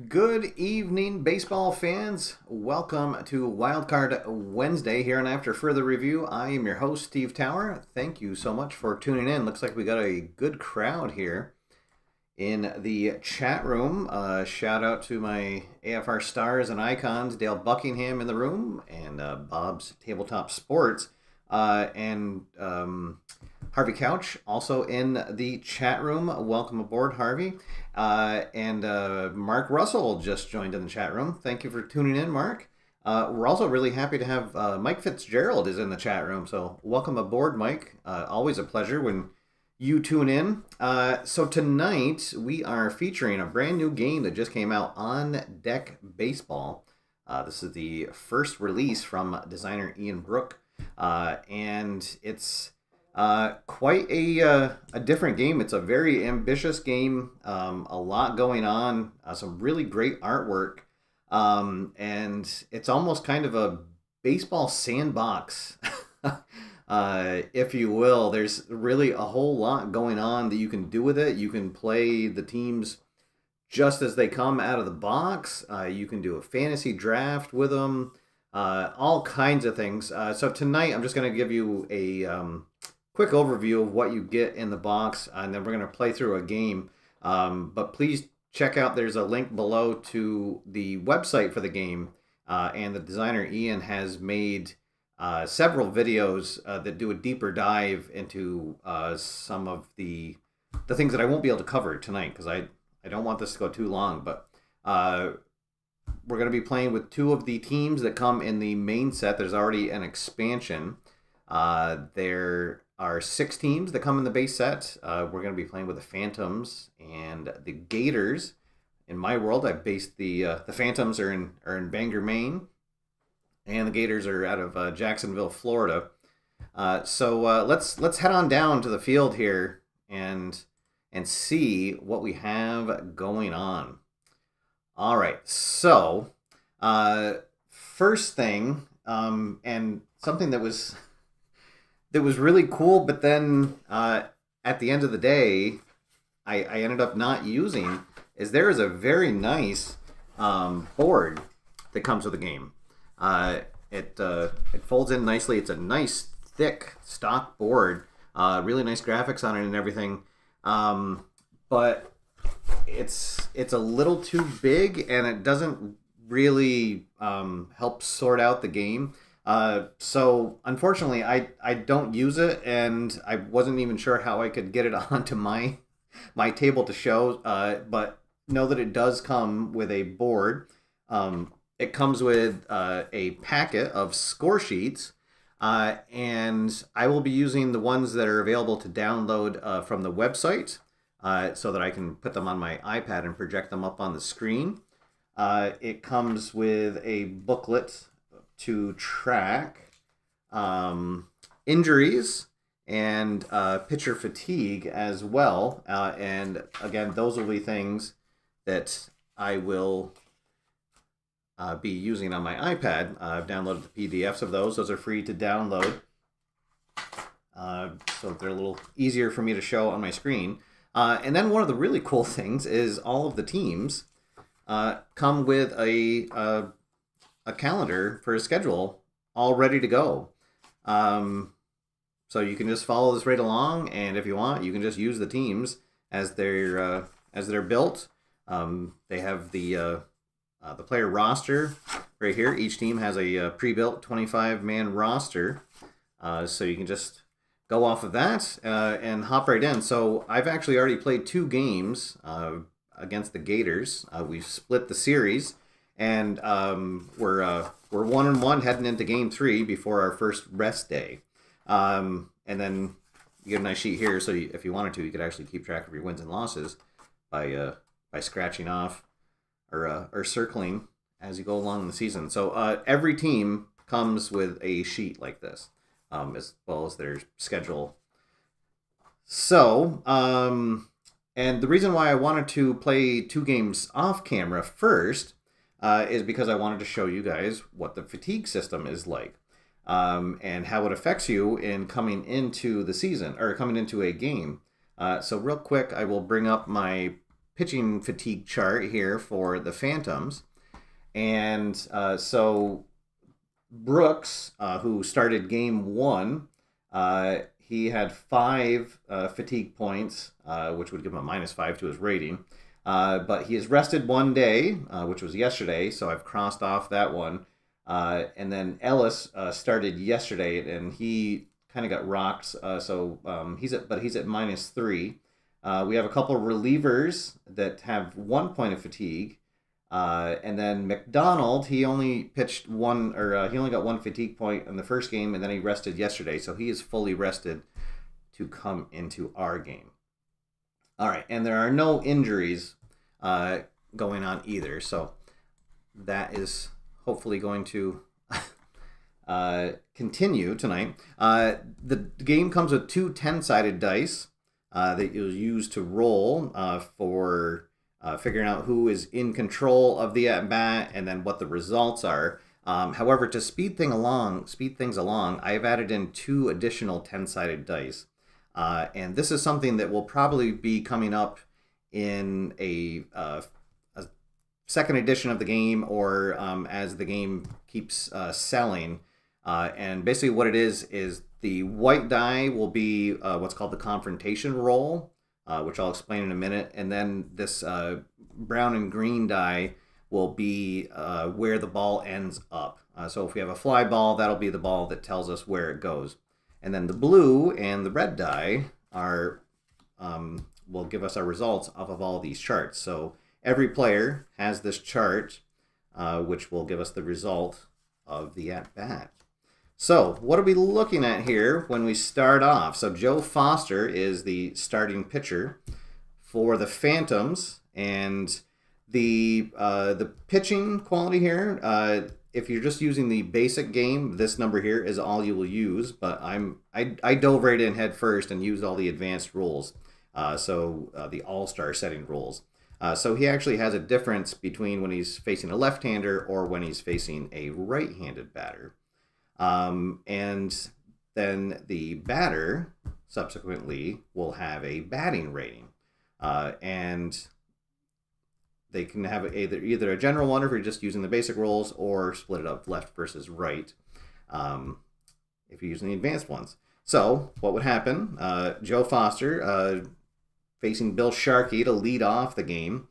Good evening, baseball fans. Welcome to Wildcard Wednesday here, and after further review, I am your host, Steve Tower. Thank you so much for tuning in. Looks like we got a good crowd here in the chat room. Shout out to my AFR stars and icons, Dale Buckingham in the room, and Bob's Tabletop Sports, and Harvey Couch also in the chat room. Welcome aboard, Harvey. And Mark Russell just joined in the chat room. Thank you for tuning in, Mark. We're also really happy to have Mike Fitzgerald is in the chat room. So welcome aboard, Mike. Always a pleasure when you tune in. So tonight we are featuring a brand new game that just came out, On Deck Baseball. This is the first release from designer Ian Brook. And it's quite a different game. It's a very ambitious game, a lot going on, some really great artwork, and it's almost kind of a baseball sandbox, if you will. There's really a whole lot going on that you can do with it. You can play the teams just as they come out of the box. You can do a fantasy draft with them, all kinds of things. So tonight I'm just going to give you a quick overview of what you get in the box, and then we're going to play through a game. But please check out, there's a link below to the website for the game, and the designer Ian has made several videos that do a deeper dive into some of the things that I won't be able to cover tonight, because I don't want this to go too long. But we're going to be playing with two of the teams that come in the main set. There's already an expansion. There are 6 teams that come in the base set. We're going to be playing with the Phantoms and the Gators. In my world, I've based the Phantoms are in Bangor, Maine, and the Gators are out of Jacksonville, Florida. So let's head on down to the field here and see what we have going on. All right. So first thing, and something that was really cool, but then at the end of the day, I ended up not using, is there is a very nice board that comes with the game. It folds in nicely. It's a nice, thick stock board. Really nice graphics on it and everything. But it's a little too big, and it doesn't really help sort out the game. So unfortunately, I don't use it, and I wasn't even sure how I could get it onto my table to show. But know that it does come with a board. It comes with a packet of score sheets, and I will be using the ones that are available to download from the website, so that I can put them on my iPad and project them up on the screen. It comes with a booklet to track injuries and pitcher fatigue as well. And again, those will be things that I will be using on my iPad. I've downloaded the PDFs of those. Those are free to download. So they're a little easier for me to show on my screen. And then one of the really cool things is all of the teams come with a calendar for a schedule all ready to go. So you can just follow this right along, and if you want, you can just use the teams as they're built. They have the player roster right here. Each team has a pre-built 25-man roster, so you can just go off of that and hop right in. So I've actually already played 2 games against the Gators. We've split the series, and we're 1-1 heading into Game 3 before our first rest day. And then you get a nice sheet here, so if you wanted to, you could actually keep track of your wins and losses by scratching off or circling as you go along in the season. So every team comes with a sheet like this, as well as their schedule. So, and the reason why I wanted to play 2 games off camera first is because I wanted to show you guys what the fatigue system is like, and how it affects you in coming into the season, or coming into a game. So real quick, I will bring up my pitching fatigue chart here for the Phantoms. And so Brooks, who started game one, he had 5 fatigue points, which would give him a -5 to his rating. But he has rested one day, which was yesterday, so I've crossed off that one. And then Ellis started yesterday, and he kind of got rocked. He's at -3. We have a couple of relievers that have 1 point of fatigue. And then McDonald, he only pitched one, or he only got 1 fatigue point in the first game, and then he rested yesterday, so he is fully rested to come into our game. All right, and there are no injuries going on either, so that is hopefully going to continue tonight. The game comes with 2 10-sided dice that you'll use to roll for figuring out who is in control of the at-bat and then what the results are. However, to speed things along, I've added in 2 additional 10-sided dice. And this is something that will probably be coming up in a second edition of the game, or as the game keeps selling. And basically what it is the white die will be what's called the confrontation roll, which I'll explain in a minute. And then this brown and green die will be where the ball ends up. So if we have a fly ball, that'll be the ball that tells us where it goes. And then the blue and the red die will give us our results off of all these charts. So every player has this chart, which will give us the result of the at-bat. So what are we looking at here when we start off? So Joe Foster is the starting pitcher for the Phantoms, and the pitching quality here, if you're just using the basic game, this number here is all you will use, but I dove right in head first and used all the advanced rules, the all-star setting rules. So he actually has a difference between when he's facing a left-hander or when he's facing a right-handed batter. And then the batter subsequently will have a batting rating. And they can have either a general one if you're just using the basic rules, or split it up left versus right if you're using the advanced ones. So what would happen? Joe Foster facing Bill Sharkey to lead off the game.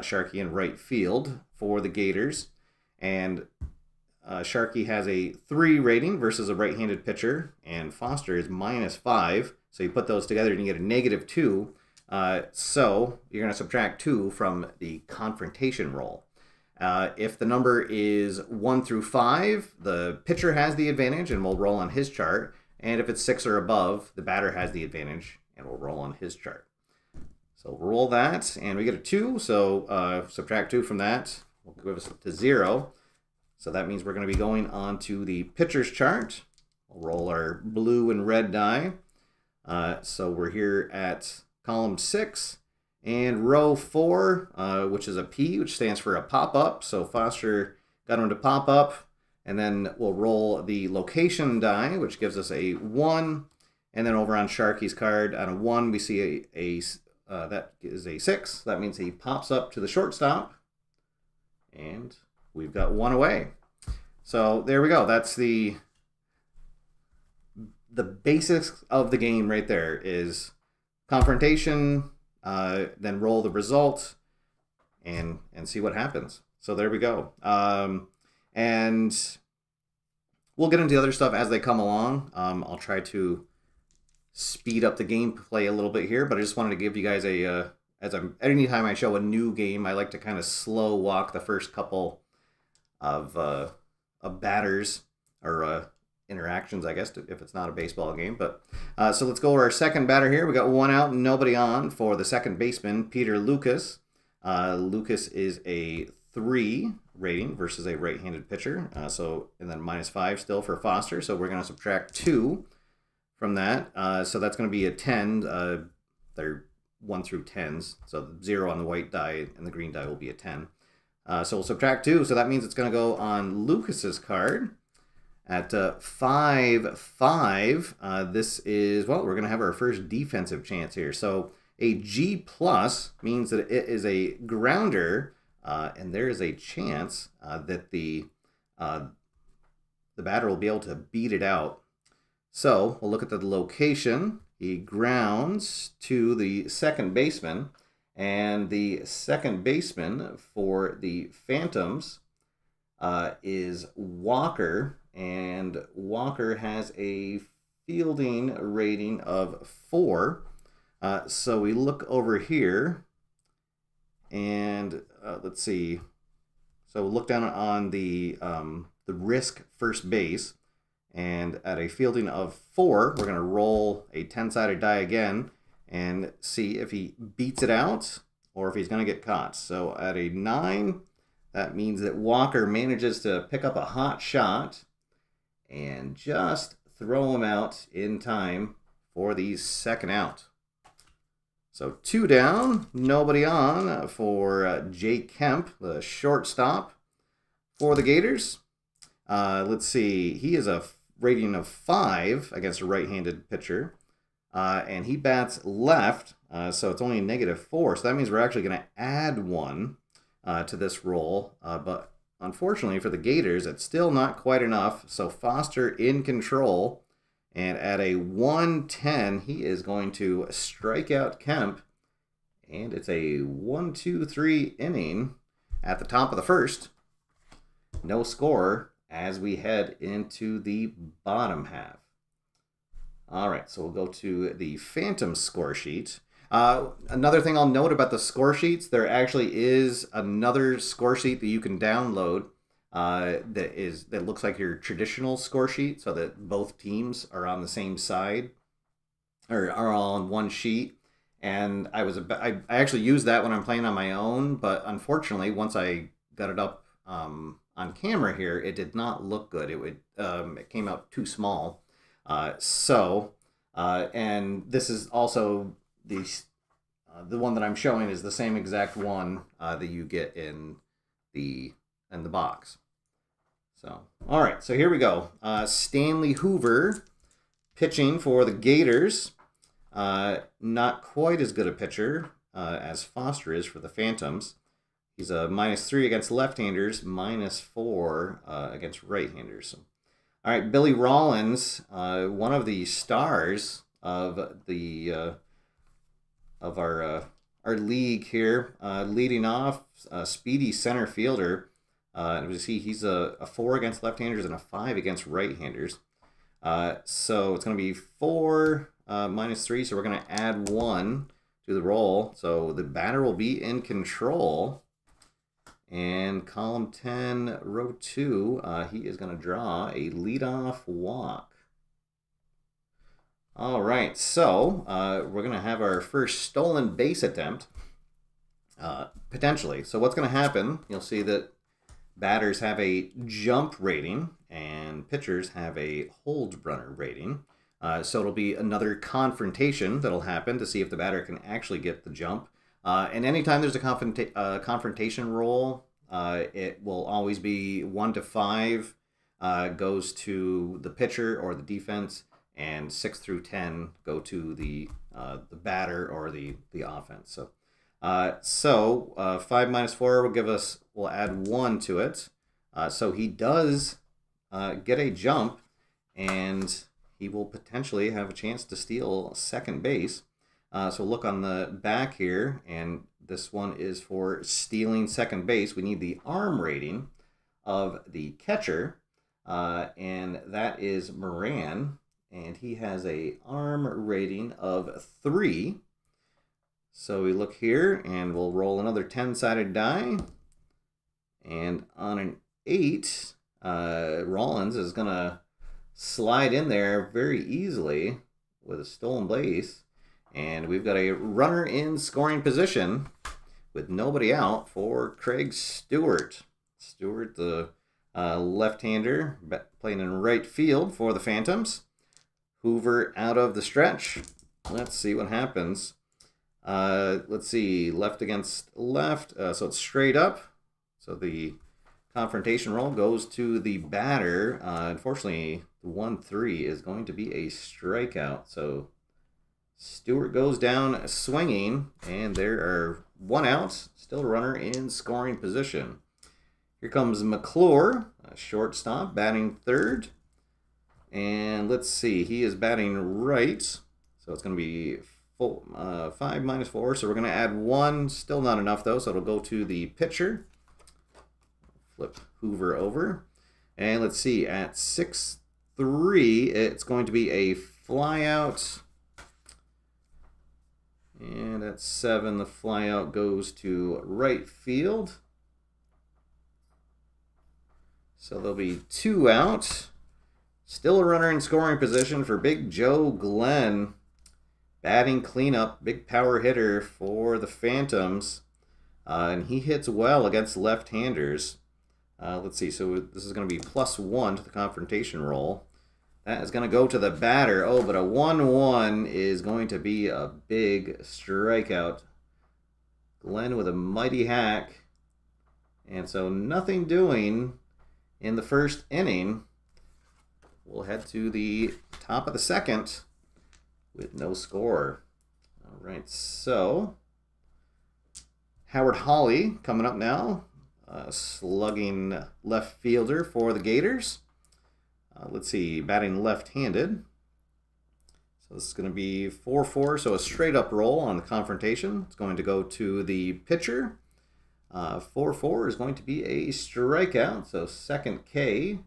Sharkey in right field for the Gators. And Sharkey has a 3 rating versus a right-handed pitcher, and Foster is -5. So you put those together and you get a -2. So you're going to subtract 2 from the confrontation roll. If the number is 1 through 5, the pitcher has the advantage and will roll on his chart. And if it's 6 or above, the batter has the advantage and will roll on his chart. So roll that, and we get a 2. So subtract 2 from that will give us to 0. So that means we're going to be going on to the pitcher's chart. We'll roll our blue and red die. So we're here at column 6 and row 4, which is a P, which stands for a pop-up. So Foster got him to pop up. And then we'll roll the location die, which gives us a 1. And then over on Sharkey's card, on a 1, we see that is a 6. That means he pops up to the shortstop. And we've got 1 away. So there we go. That's the basics of the game right there is confrontation, then roll the result, and see what happens. So there we go. And we'll get into the other stuff as they come along. I'll try to speed up the gameplay a little bit here, but I just wanted to give you guys anytime I show a new game, I like to kind of slow walk the first couple of batters or interactions, I guess, if it's not a baseball game. But so let's go to our second batter here. We got 1 out and nobody on for the second baseman, Peter Lucas. Lucas is a 3 rating versus a right-handed pitcher. And then -5 still for Foster. So we're going to subtract 2 from that. So that's going to be a 10. They're 1 through 10s. So the 0 on the white die and the green die will be a 10. So we'll subtract 2. So that means it's going to go on Lucas's card at 5-5. This is, we're going to have our first defensive chance here. So A G plus means that it is a grounder, and there is a chance that the batter will be able to beat it out. So we'll look at the location. He grounds to the second baseman, and the second baseman for the Phantoms is Walker, and Walker has a fielding rating of 4. So we look over here, and let's see. So we'll look down on the risk first base, and at a fielding of 4, we're going to roll a 10-sided die again and see if he beats it out or if he's going to get caught. So at a 9, that means that Walker manages to pick up a hot shot and just throw him out in time for the second out. So 2 down, nobody on for Jake Kemp, the shortstop for the Gators. Let's see, he is a rating of 5 against a right-handed pitcher, and he bats left, so it's only a -4. So that means we're actually going to add 1 to this roll, but unfortunately for the Gators, it's still not quite enough. So Foster in control, and at a 110, he is going to strike out Kemp, and it's a 1-2-3 inning at the top of the first. No score as we head into the bottom half. All right, so we'll go to the Phantom score sheet. Another thing I'll note about the score sheets, there actually is another score sheet that you can download that looks like your traditional score sheet, so that both teams are on the same side or are all on one sheet. And I actually used that when I'm playing on my own, but unfortunately, once I got it up on camera here, it did not look good. It came out too small. And this is also the one that I'm showing is the same exact one that you get in the box. So, all right, so here we go. Stanley Hoover pitching for the Gators. Not quite as good a pitcher as Foster is for the Phantoms. He's a -3 against left-handers, -4 against right-handers. All right, Billy Rollins, one of the stars of our league here, leading off, speedy center fielder. We see he's a 4 against left-handers and a 5 against right-handers. So it's going to be 4 -3, so we're going to add 1 to the roll. So the batter will be in control. And column 10, row 2, he is going to draw a leadoff walk. All right, so we're going to have our first stolen base attempt, potentially. So what's going to happen, you'll see that batters have a jump rating and pitchers have a hold runner rating. So it'll be another confrontation that'll happen to see if the batter can actually get the jump. And anytime there's a confrontation roll, it will always be 1 to 5 goes to the pitcher or the defense, and 6 through 10 go to the batter or the offense. So 5 -4 will add 1 to it. So he does get a jump, and he will potentially have a chance to steal second base. So look on the back here, and this one is for stealing second base. We need the arm rating of the catcher, and that is Moran, and he has a arm rating of 3. So we look here, and we'll roll another 10-sided die, and on an 8, Rollins is going to slide in there very easily with a stolen base. And we've got a runner in scoring position with nobody out for Craig Stewart. Stewart, the left-hander, playing in right field for the Phantoms. Hoover out of the stretch. Let's see what happens. Let's see, left against left. So it's straight up. So the confrontation roll goes to the batter. Unfortunately, the 1-3 is going to be a strikeout. So Stewart goes down swinging, and there are 1 out, still a runner in scoring position. Here comes McClure, a shortstop, batting third. And let's see, he is batting right, so it's going to be 5 minus 4, so we're going to add 1. Still not enough, though, so it'll go to the pitcher. Flip Hoover over. And let's see, at 6-3, it's going to be a flyout. And at 7, the flyout goes to right field. So there'll be 2 out. Still a runner in scoring position for Big Joe Glenn. Batting cleanup, big power hitter for the Phantoms. And he hits well against left-handers. Let's see, so this is going to be +1 to the confrontation roll. That is going to go to the batter. Oh, but a 1-1 is going to be a big strikeout. Glenn with a mighty hack. And so nothing doing in the first inning. We'll head to the top of the second with no score. All right, so Howard Hawley coming up now, slugging left fielder for the Gators. Let's see, batting left-handed. So this is going to be 4-4, so a straight-up roll on the confrontation. It's going to go to the pitcher. 4-4 is going to be a strikeout, so second K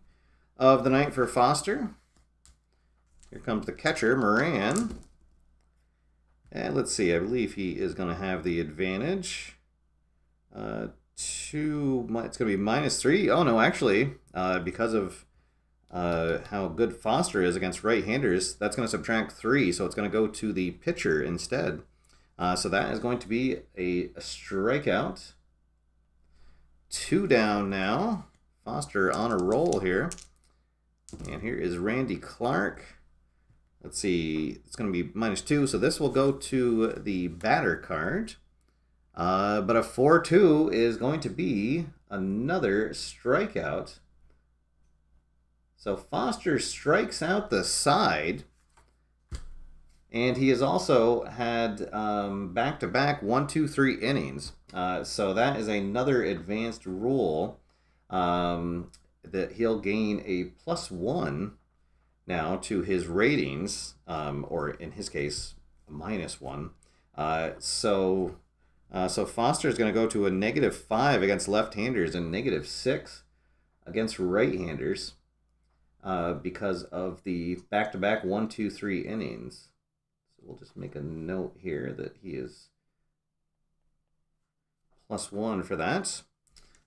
of the night for Foster. Here comes the catcher, Moran. And let's see, I believe he is going to have the advantage. It's going to be -3. Oh, no, actually, because of how good Foster is against right-handers, that's going to subtract 3, so it's going to go to the pitcher instead. So that is going to be a strikeout. 2 down now. Foster on a roll here. And here is Randy Clark. Let's see, it's going to be -2, so this will go to the batter card. But a 4-2 is going to be another strikeout. So Foster strikes out the side. And he has also had back-to-back 1, 2, 3 innings. So that is another advanced rule that he'll gain a +1 now to his ratings, or in his case, a -1. So Foster is going to go to a -5 against left-handers and -6 against right-handers because of the back-to-back 1, 2, 3 innings. So we'll just make a note here that he is +1 for that.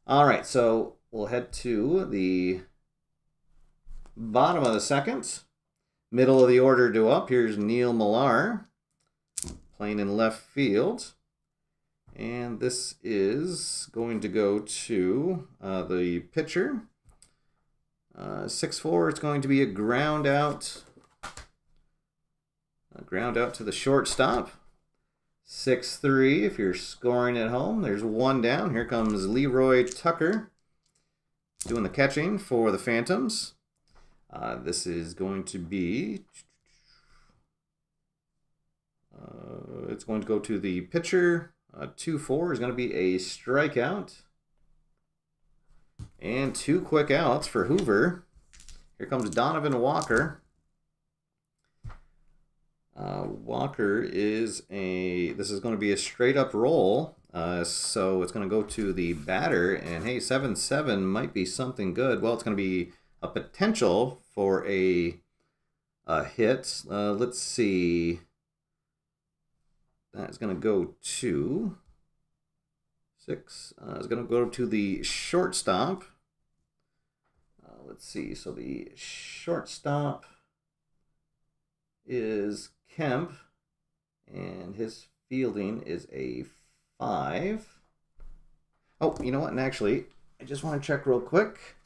All right, so we'll head to the bottom of the second. Middle of the order to up. Here's Neil Millar playing in left field. And this is going to go to the pitcher. 6-4, it's going to be a ground out. A ground out to the shortstop. 6-3, if you're scoring at home. There's 1 down. Here comes Leroy Tucker doing the catching for the Phantoms. This is going to be... it's going to go to the pitcher. 2-4 is going to be a strikeout. And 2 quick outs for Hoover. Here comes Donovan Walker. Walker is this is going to be a straight up roll. So it's going to go to the batter. And hey, 7-7 might be something good. Well, it's going to be a potential for a hit. Let's see. That's going to go to 6. It's going to go to the shortstop. Let's see. So the shortstop is Kemp, and his fielding is a 5. Oh, you know what? And actually, I just want to check real quick.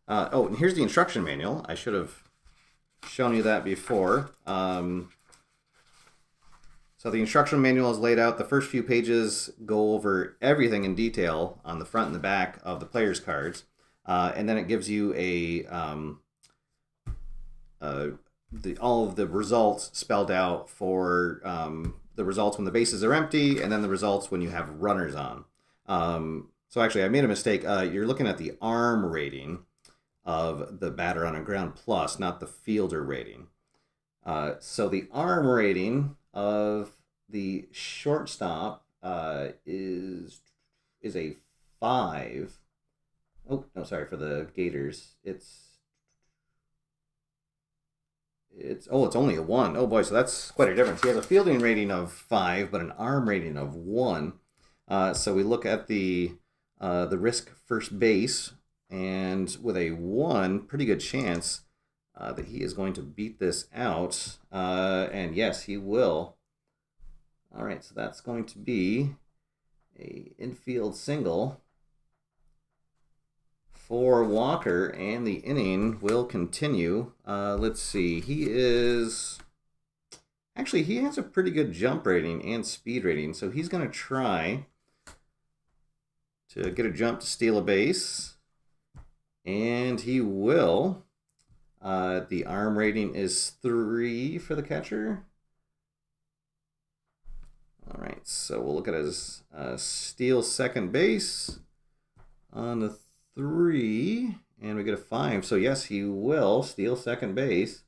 Oh, and here's the instruction manual. I should have shown you that before. So the instruction manual is laid out. The first few pages go over everything in detail on the front and the back of the player's cards. And then it gives you a all of the results spelled out for the results when the bases are empty, and then the results when you have runners on. So actually, I made a mistake. You're looking at the arm rating of the batter on a ground plus, not the fielder rating. So the arm rating of the shortstop is a 5. Oh no, sorry, for the Gators, it's only a 1. Oh boy, so that's quite a difference. He has a fielding rating of 5, but an arm rating of 1. So we look at the risk first base, and with a 1, pretty good chance that he is going to beat this out. And yes, he will. All right, so that's going to be a infield single for Walker, and the inning will continue. Let's see. He has a pretty good jump rating and speed rating, so he's going to try to get a jump to steal a base, and he will. The arm rating is 3 for the catcher. All right, so we'll look at his steal second base on the 3, and we get a 5. So yes, he will steal second base.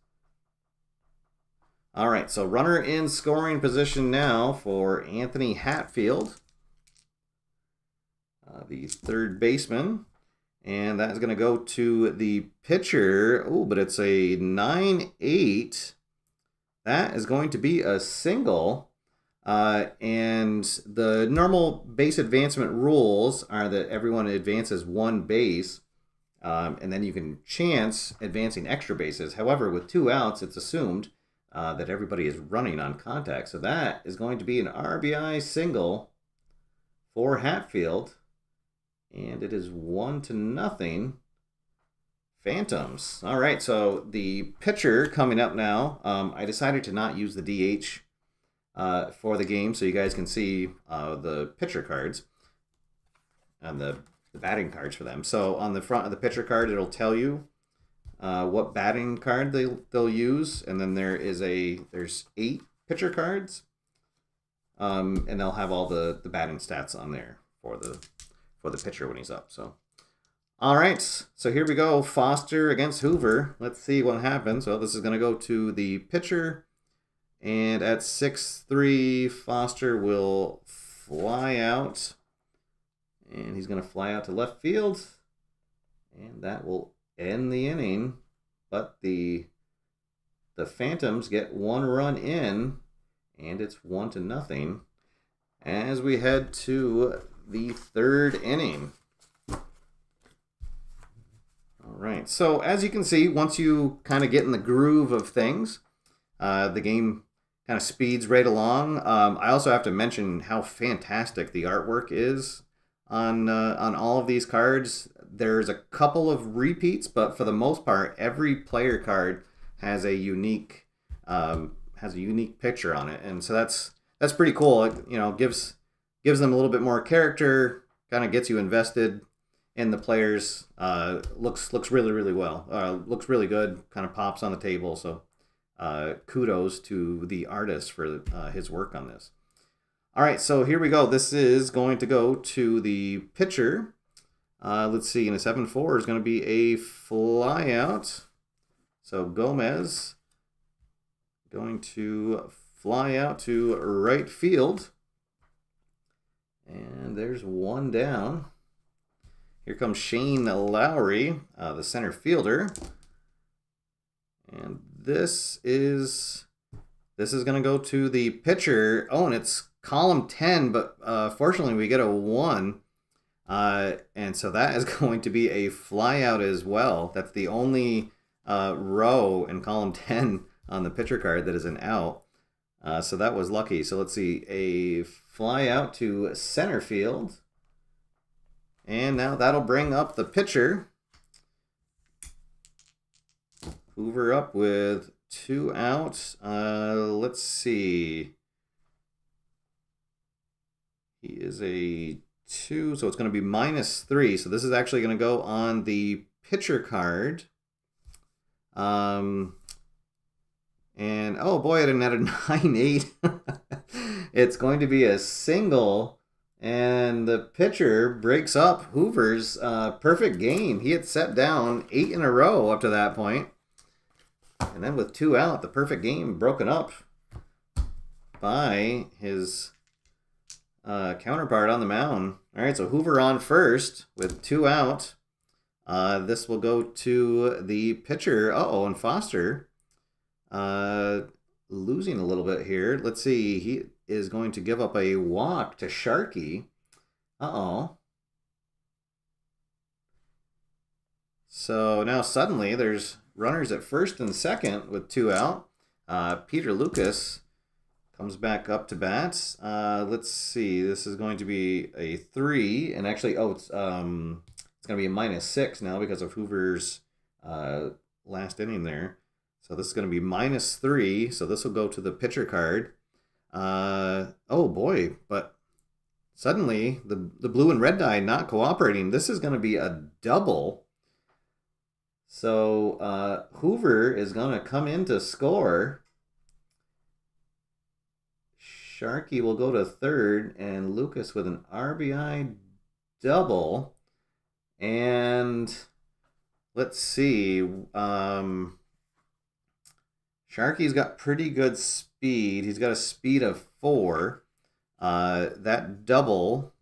All right, so runner in scoring position now for Anthony Hatfield, the third baseman. And that is going to go to the pitcher. Oh, but it's a 9-8. That is going to be a single. And the normal base advancement rules are that everyone advances 1 base, and then you can chance advancing extra bases. However, with 2 outs, it's assumed that everybody is running on contact. So that is going to be an RBI single for Hatfield, and it is 1-0. Phantoms. All right, so the pitcher coming up now. I decided to not use the DH for the game, so you guys can see the pitcher cards and the batting cards for them. So on the front of the pitcher card, it'll tell you what batting card they'll use, and then there's 8 pitcher cards, and they'll have all the batting stats on there for the pitcher when he's up. So, all right, so here we go. Foster against Hoover. Let's see what happens. Well, this is going to go to the pitcher. And at 6-3, Foster will fly out. And he's going to fly out to left field. And that will end the inning. But the Phantoms get 1 run in. And it's 1-0. As we head to the 3rd inning. All right. So as you can see, once you kind of get in the groove of things, the game kind of speeds right along. I also have to mention how fantastic the artwork is on all of these cards. There's a couple of repeats, but for the most part, every player card has a unique picture on it, and so that's pretty cool. It, gives them a little bit more character, kind of gets you invested in the players. Looks really, really well. Looks really good. Kind of pops on the table. So kudos to the artist for his work on this. All right, so here we go. This is going to go to the pitcher. Let's see, in a 7-4 is going to be a fly out. So Gomez going to fly out to right field. And there's 1 down. Here comes Shane Lowry, the center fielder. And this is going to go to the pitcher. Oh, and it's column 10, but fortunately we get a 1. And so that is going to be a fly out as well. That's the only row in column 10 on the pitcher card that is an out. So that was lucky. So let's see, a fly out to center field. And now that'll bring up the pitcher. Hoover up with 2 outs. Let's see. He is a 2, so it's going to be -3. So this is actually going to go on the pitcher card. And oh boy, it had a 9-8. It's going to be a single. And the pitcher breaks up Hoover's perfect game. He had set down 8 in a row up to that point. And then with 2 out, the perfect game broken up by his counterpart on the mound. All right, so Hoover on first with 2 out. This will go to the pitcher. Uh-oh, and Foster losing a little bit here. Let's see. He is going to give up a walk to Sharkey. Uh-oh. So now suddenly there's runners at first and second with 2 out. Peter Lucas comes back up to bat. Let's see. This is going to be a 3, and actually, it's going to be a -6 now because of Hoover's last inning there. So this is going to be -3. So this will go to the pitcher card. Oh boy! But suddenly the blue and red die not cooperating. This is going to be a double. So Hoover is going to come in to score. Sharkey will go to third, and Lucas with an RBI double. And let's see. Sharky's got pretty good speed. He's got a speed of 4. That double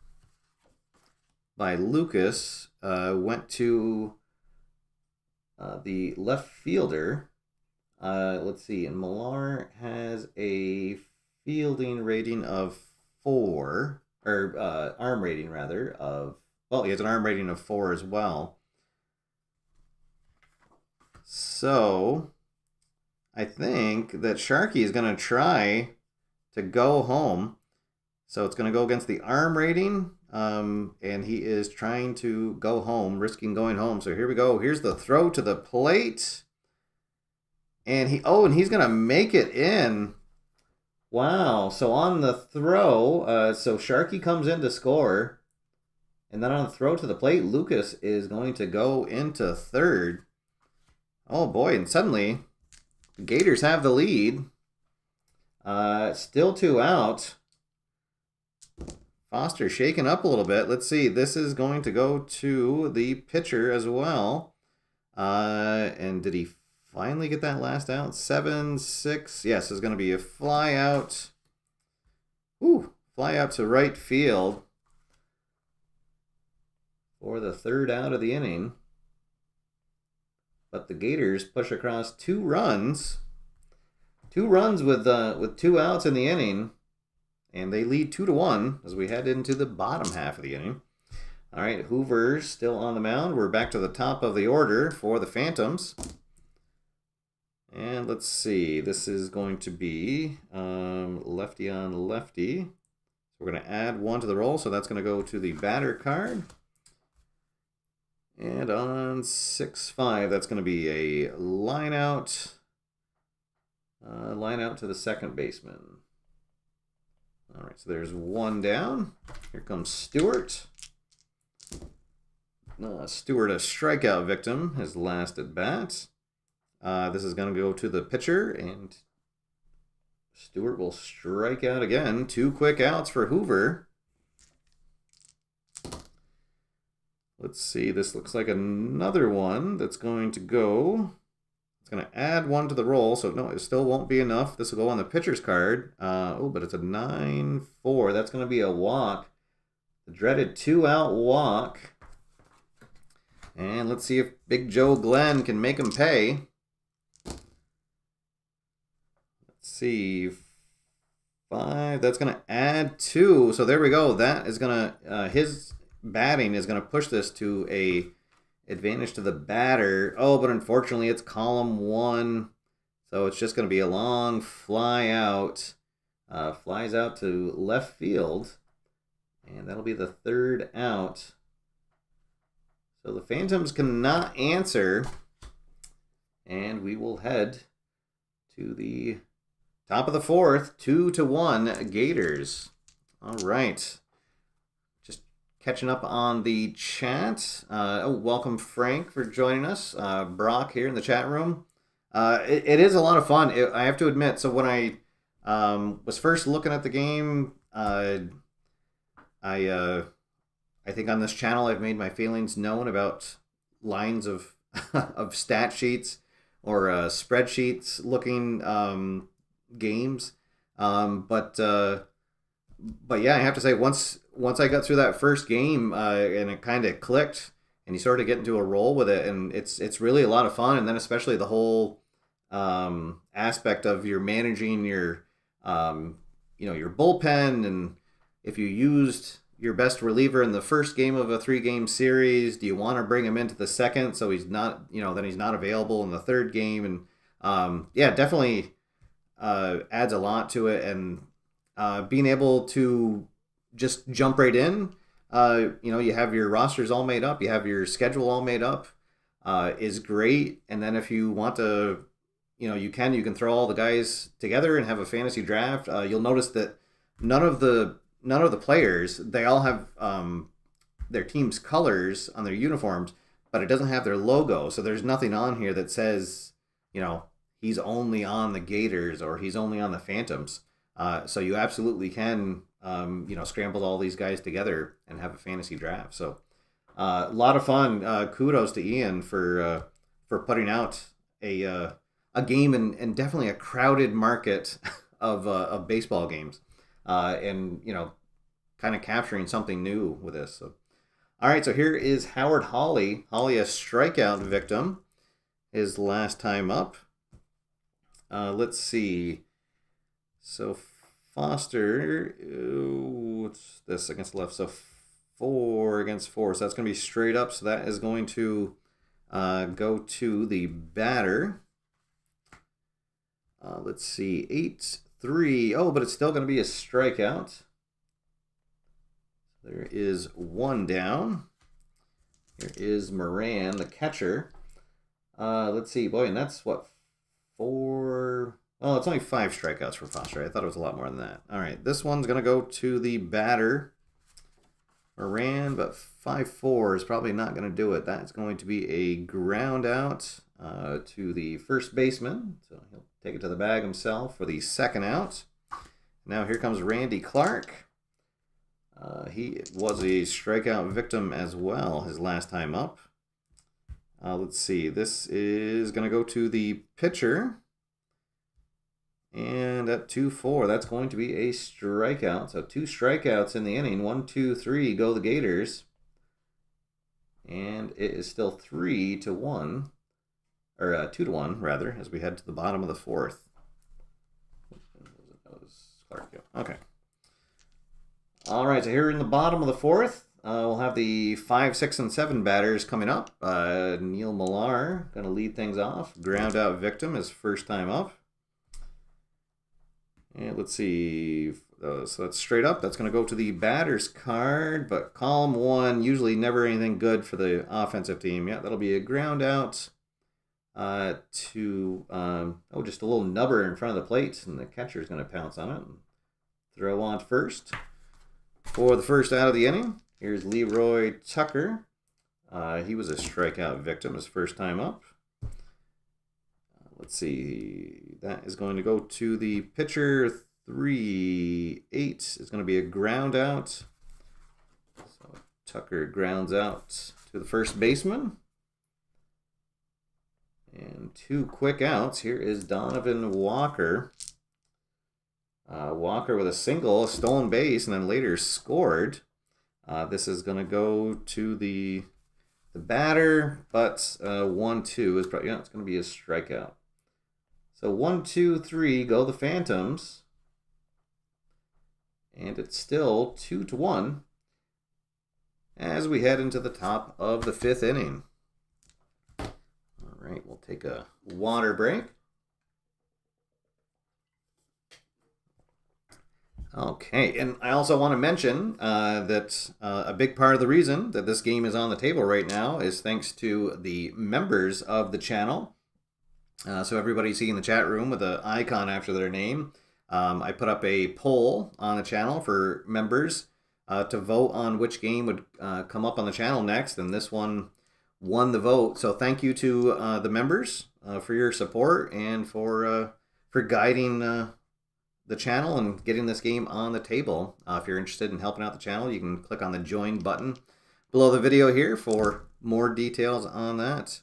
by Lucas went to the left fielder. Let's see. And Millar has a fielding rating of 4, or arm rating rather of. Well, he has an arm rating of 4 as well. So I think that Sharkey is going to try to go home. So it's going to go against the arm rating. And he is trying to go home, risking going home. So here we go. Here's the throw to the plate. And he's going to make it in. Wow. So on the throw, so Sharkey comes in to score. And then on the throw to the plate, Lucas is going to go into third. Oh boy, and suddenly the Gators have the lead. Still 2 out. Foster shaking up a little bit. Let's see. This is going to go to the pitcher as well. And did he finally get that last out? 7-6. Yes, it's going to be a fly out. Ooh, fly out to right field for the 3rd out of the inning. But the Gators push across 2 runs. 2 runs with 2 outs in the inning. And they lead 2-1 as we head into the bottom half of the inning. All right, Hoover's still on the mound. We're back to the top of the order for the Phantoms. And let's see. This is going to be lefty on lefty. So we're going to add 1 to the roll. So that's going to go to the batter card. And on 6-5, that's going to be a line out to the second baseman. All right, so there's 1 down. Here comes Stewart. Stewart, a strikeout victim, his last at bat. This is going to go to the pitcher, and Stewart will strike out again. 2 quick outs for Hoover. Let's see, this looks like another one that's going to go. It's going to add 1 to the roll, so no, it still won't be enough. This will go on the pitcher's card. But it's a 9-4. That's going to be a walk. The dreaded 2-out walk. And let's see if Big Joe Glenn can make him pay. Let's see. 5. That's going to add 2. So there we go. That is going to, his batting is going to push this to a advantage to the batter. Oh, but unfortunately it's column 1. So it's just going to be a long fly out. Flies out to left field. And that'll be the 3rd out. So the Phantoms cannot answer. And we will head to the top of the 4th. 2-1 Gators. All right. Catching up on the chat. Welcome Frank for joining us. Brock here in the chat room. It is a lot of fun. I have to admit. So when I was first looking at the game, I I think on this channel I've made my feelings known about lines of of stat sheets or spreadsheets looking games. Um, but uh, but yeah, I have to say once I got through that first game and it kind of clicked, and you sort of get into a roll with it, and it's really a lot of fun. And then especially the whole aspect of you're managing your your bullpen, and if you used your best reliever in the first game of a 3 game series, do you want to bring him into the second so he's not then he's not available in the third game? And yeah, definitely adds a lot to it, and being able to just jump right in. You have your rosters all made up, you have your schedule all made up, is great. And then if you want to, you can throw all the guys together and have a fantasy draft. You'll notice that none of the none of the players, they all have their team's colors on their uniforms, but it doesn't have their logo. So there's nothing on here that says, you know, he's only on the Gators or he's only on the Phantoms. So you absolutely can, scramble all these guys together and have a fantasy draft. So a lot of fun. Kudos to Ian for putting out a game and definitely a crowded market of baseball games, and kind of capturing something new with this. So, all right, so here is Howard Hawley. Hawley, a strikeout victim, his last time up. Let's see. So Foster, what's this against the left? So 4 against 4. So that's going to be straight up. So that is going to go to the batter. Let's see, 8-3. Oh, but it's still going to be a strikeout. There is 1 down. Here is Moran, the catcher. Let's see, boy, and that's what, 4. Well, it's only 5 strikeouts for Foster. I thought it was a lot more than that. All right, this one's going to go to the batter, Moran, but 5-4 is probably not going to do it. That's going to be a ground out to the first baseman. So he'll take it to the bag himself for the second out. Now here comes Randy Clark. He was a strikeout victim as well his last time up. Let's see. This is going to go to the pitcher. And at 2-4, that's going to be a strikeout. So 2 strikeouts in the inning. 1, 2, 3 go the Gators. And it is still 3-1. Or 2-1, rather, as we head to the bottom of the 4th. That was Clark. Okay. All right, so here in the bottom of the 4th, we'll have the 5, 6, and 7 batters coming up. Neil Millar going to lead things off. Ground out victim, his first time up. And let's see. So that's straight up. That's going to go to the batter's card. But column 1, usually never anything good for the offensive team. Yeah, that'll be a ground out to just a little nubber in front of the plate, and the catcher's going to pounce on it and throw on first. For the first out of the inning, here's Leroy Tucker. He was a strikeout victim his first time up. Let's see. That is going to go to the pitcher. 3-8 is going to be a ground out. So Tucker grounds out to the first baseman. And 2 quick outs. Here is Donovan Walker. Walker with a single, a stolen base, and then later scored. This is going to go to the batter, but 1-2 is probably, it's going to be a strikeout. So 1, 2, 3 go the Phantoms. And it's still 2-1 as we head into the top of the 5th inning. All right, we'll take a water break. Okay, and I also want to mention that a big part of the reason that this game is on the table right now is thanks to the members of the channel. So everybody seeing the chat room with an icon after their name. I put up a poll on the channel for members to vote on which game would come up on the channel next, and this one won the vote. So thank you to the members for your support and for guiding the channel and getting this game on the table. If you're interested in helping out the channel, you can click on the join button below the video here for more details on that.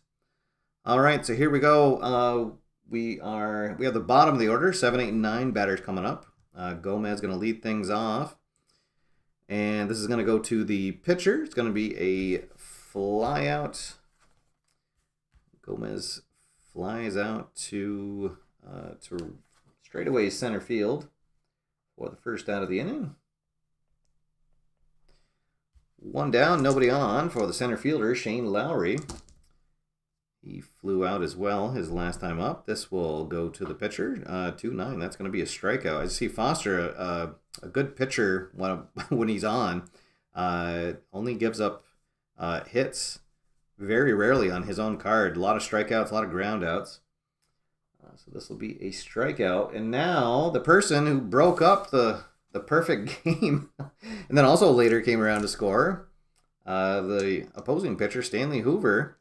All right, so here we go. We have the bottom of the order, 7, 8, and 9 batters coming up. Gomez going to lead things off. And this is going to go to the pitcher. It's going to be a fly out. Gomez flies out to straightaway center field for the first out of the inning. One down, nobody on for the center fielder, Shane Lowry. He flew out as well his last time up. This will go to the pitcher, 2-9. That's going to be a strikeout. I see Foster, a good pitcher when he's on, only gives up hits very rarely on his own card. A lot of strikeouts, a lot of groundouts. So this will be a strikeout. And now the person who broke up the perfect game and then also later came around to score, the opposing pitcher, Stanley Hoover.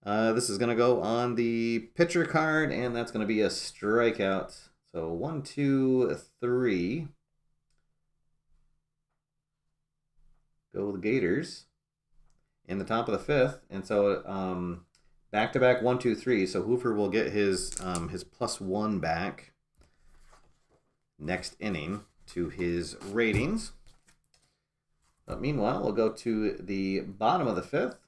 This is going to go on the pitcher card, and that's going to be a strikeout. So 1, 2, 3. Go the Gators in the top of the fifth. And so back-to-back 1, 2, 3. So Hoover will get his +1 back next inning to his ratings. But meanwhile, we'll go to the bottom of the fifth.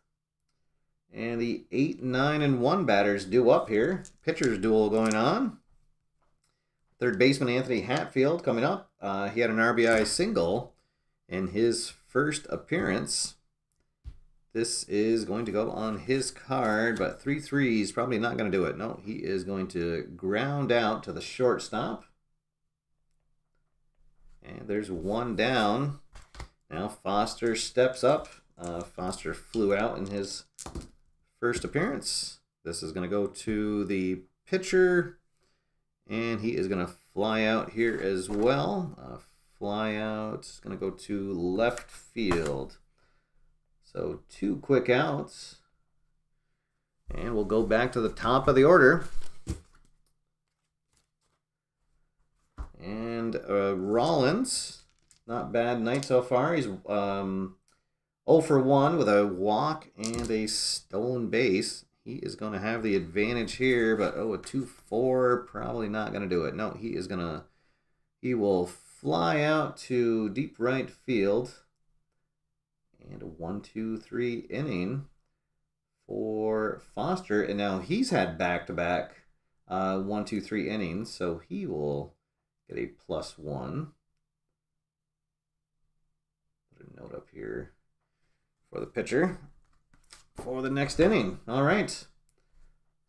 And the 8, 9, and 1 batters due up here. Pitcher's duel going on. Third baseman Anthony Hatfield coming up. He had an RBI single in his first appearance. This is going to go on his card, but 3-3 is probably not going to do it. No, he is going to ground out to the shortstop. And there's one down. Now Foster steps up. Foster flew out in his first appearance. This is going to go to the pitcher, and he is going to fly out here as well. Fly out is going to go to left field. So 2 quick outs, and we'll go back to the top of the order. And Rollins, not bad night so far. He's 0 for 1 with a walk and a stolen base. He is going to have the advantage here, but a 2-4, probably not going to do it. No, he will fly out to deep right field. And a 1, 2, 3 inning for Foster. And now he's had back-to-back 1, 2, 3 innings, so he will get a +1. Put a note up here for the pitcher for the next inning. All right.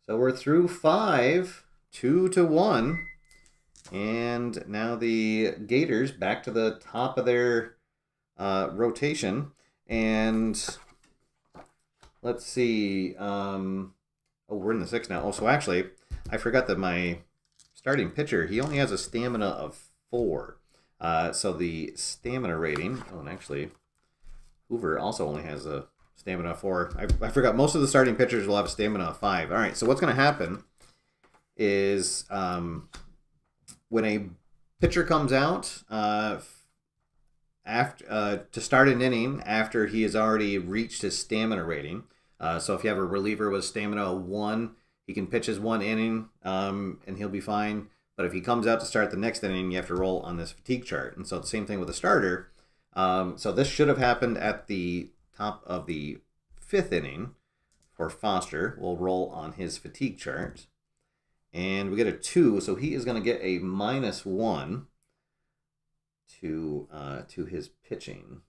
So we're through 5, 2-1. And now the Gators back to the top of their rotation. And let's see. We're in the 6th now. Oh, so actually, I forgot that my starting pitcher, he only has a stamina of 4. So the stamina rating, and actually, Hoover also only has a stamina of 4. I forgot most of the starting pitchers will have a stamina of 5. All right, so what's going to happen is when a pitcher comes out to start an inning after he has already reached his stamina rating. So if you have a reliever with stamina of 1, he can pitch his 1 inning and he'll be fine. But if he comes out to start the next inning, you have to roll on this fatigue chart. And so the same thing with a starter. So this should have happened at the top of the 5th inning for Foster. We'll roll on his fatigue chart. And we get a 2, so he is going to get a -1 to his pitching.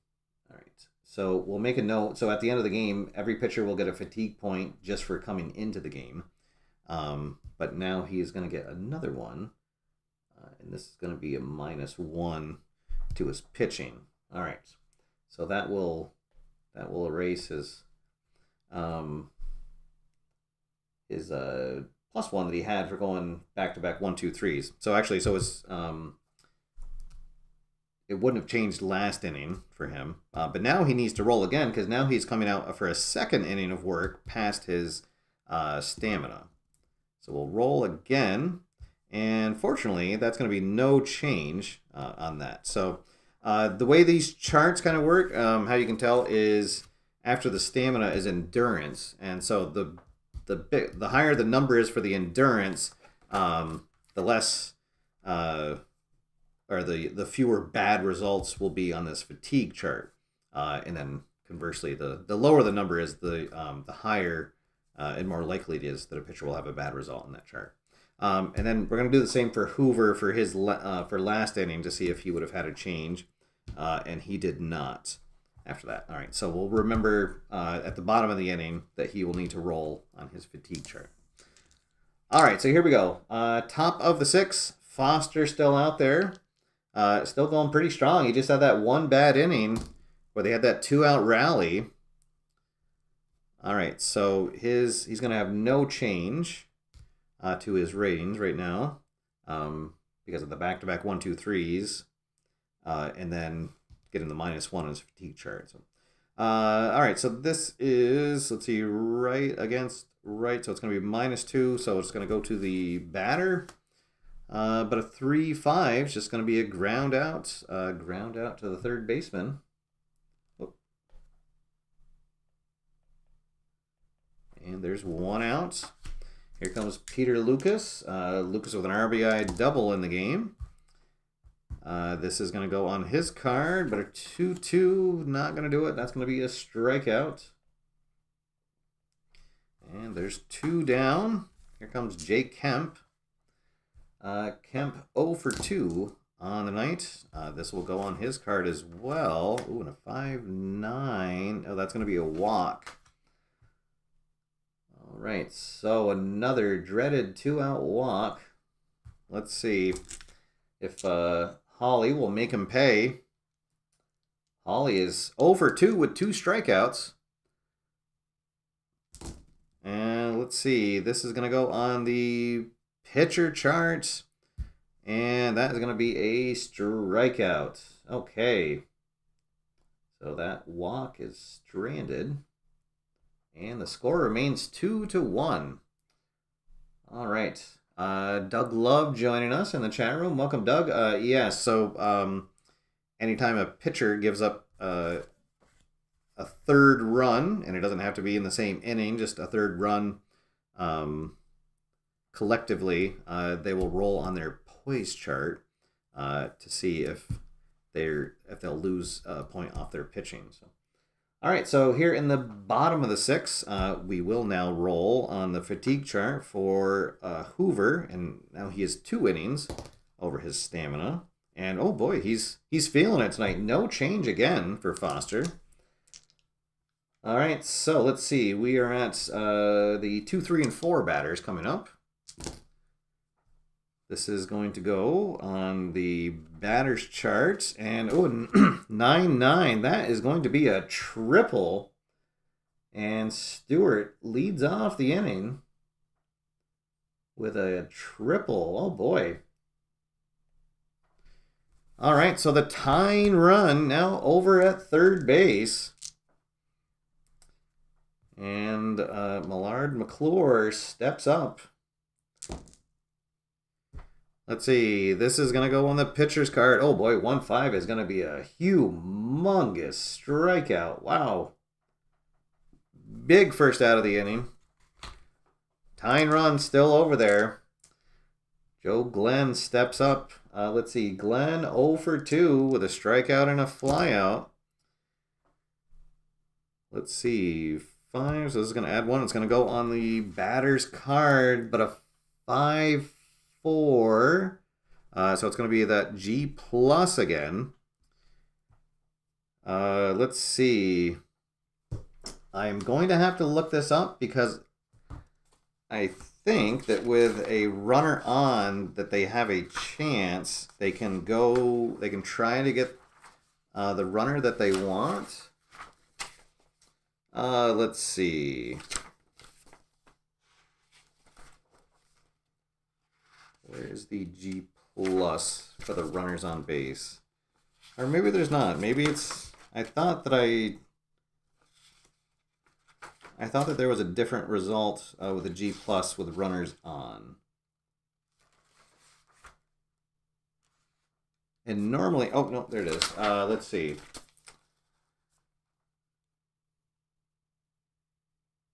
All right. So we'll make a note. So at the end of the game, every pitcher will get a fatigue point just for coming into the game. But now he is going to get another one. And this is going to be a -1 to his pitching. All right. So that will erase his +1 that he had for going back-to-back 1, 2, 3s. So actually, it's it wouldn't have changed last inning for him. But now he needs to roll again because now he's coming out for a second inning of work past his stamina. So we'll roll again. And fortunately, that's going to be no change on that. So the way these charts kind of work, how you can tell is after the stamina is endurance. And so the higher the number is for the endurance, the less or the fewer bad results will be on this fatigue chart. And then conversely, the lower the number is, the higher and more likely it is that a pitcher will have a bad result in that chart. And then we're going to do the same for Hoover for his for last inning to see if he would have had a change, and he did not after that. All right, so we'll remember at the bottom of the inning that he will need to roll on his fatigue chart. All right, so here we go. Top of the 6, Foster still out there. Still going pretty strong. He just had that one bad inning where they had that 2-out rally. All right, so he's going to have no change to his ratings right now because of the back-to-back 1, 2, 3s, and then getting the -1 on his fatigue chart. So, all right, so this is, let's see, right against right, so it's going to be -2, so it's going to go to the batter. But a 3-5 is just going to be a ground out to the third baseman. Whoop. And there's 1 out. Here comes Peter Lucas. Lucas with an RBI double in the game. This is going to go on his card, but a 2-2, not going to do it. That's going to be a strikeout. And there's 2 down. Here comes Jake Kemp. Kemp 0 for 2 on the night. This will go on his card as well. Ooh, and a 5-9. Oh, that's going to be a walk. All right, so another dreaded 2-out walk. Let's see if Holly will make him pay. Holly is 0 for 2 with 2 strikeouts. And let's see, this is going to go on the pitcher chart, and that is going to be a strikeout. Okay, so that walk is stranded, and the score remains 2-1. All right, Doug Love joining us in the chat room. Welcome, Doug. So anytime a pitcher gives up a third run, and it doesn't have to be in the same inning, just a third run, collectively, they will roll on their poise chart to see if they'll lose a point off their pitching. So, all right. So here in the bottom of the 6, we will now roll on the fatigue chart for Hoover, and now he has 2 innings over his stamina. And oh boy, he's feeling it tonight. No change again for Foster. All right. So let's see. We are at the 2, 3, and 4 batters coming up. This is going to go on the batter's chart. And, 9-9. That is going to be a triple. And Stewart leads off the inning with a triple. Oh, boy. All right, so the tying run now over at third base. And Millard McClure steps up. Let's see. This is going to go on the pitcher's card. Oh, boy. 1-5 is going to be a humongous strikeout. Wow. Big first out of the inning. Tying run still over there. Joe Glenn steps up. Let's see. Glenn 0 for 2 with a strikeout and a flyout. Let's see. 5. So this is going to add 1. It's going to go on the batter's card, but a 5-4. So it's going to be that G plus again. Let's see. I'm going to have to look this up because I think that with a runner on that they have a chance. They can try to get the runner that they want. Let's see. Where's the G plus for the runners on base? Or maybe there's not. Maybe it's... I thought that I I thought that there was a different result with a G plus with runners on. And normally, oh no, there it is. Let's see.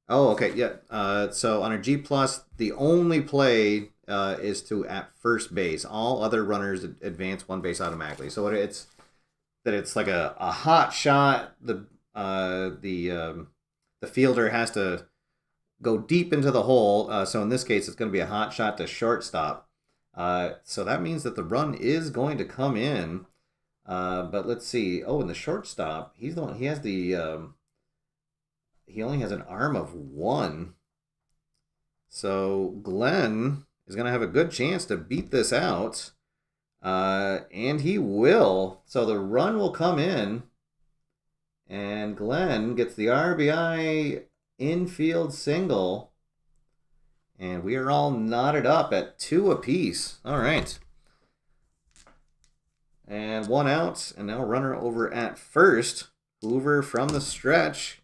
Oh, okay, yeah. So on a G plus, the only play is to at first base. All other runners advance one base automatically. So it's that it's like a hot shot. The fielder has to go deep into the hole. So in this case, it's going to be a hot shot to shortstop. So that means that the run is going to come in. But let's see. Oh, and the shortstop, he's the one. He has the. He only has an arm of 1. So Glenn is going to have a good chance to beat this out. And he will. So the run will come in. And Glenn gets the RBI infield single. And we are all knotted up at 2 apiece. All right. And 1 out. And now runner over at first. Hoover from the stretch.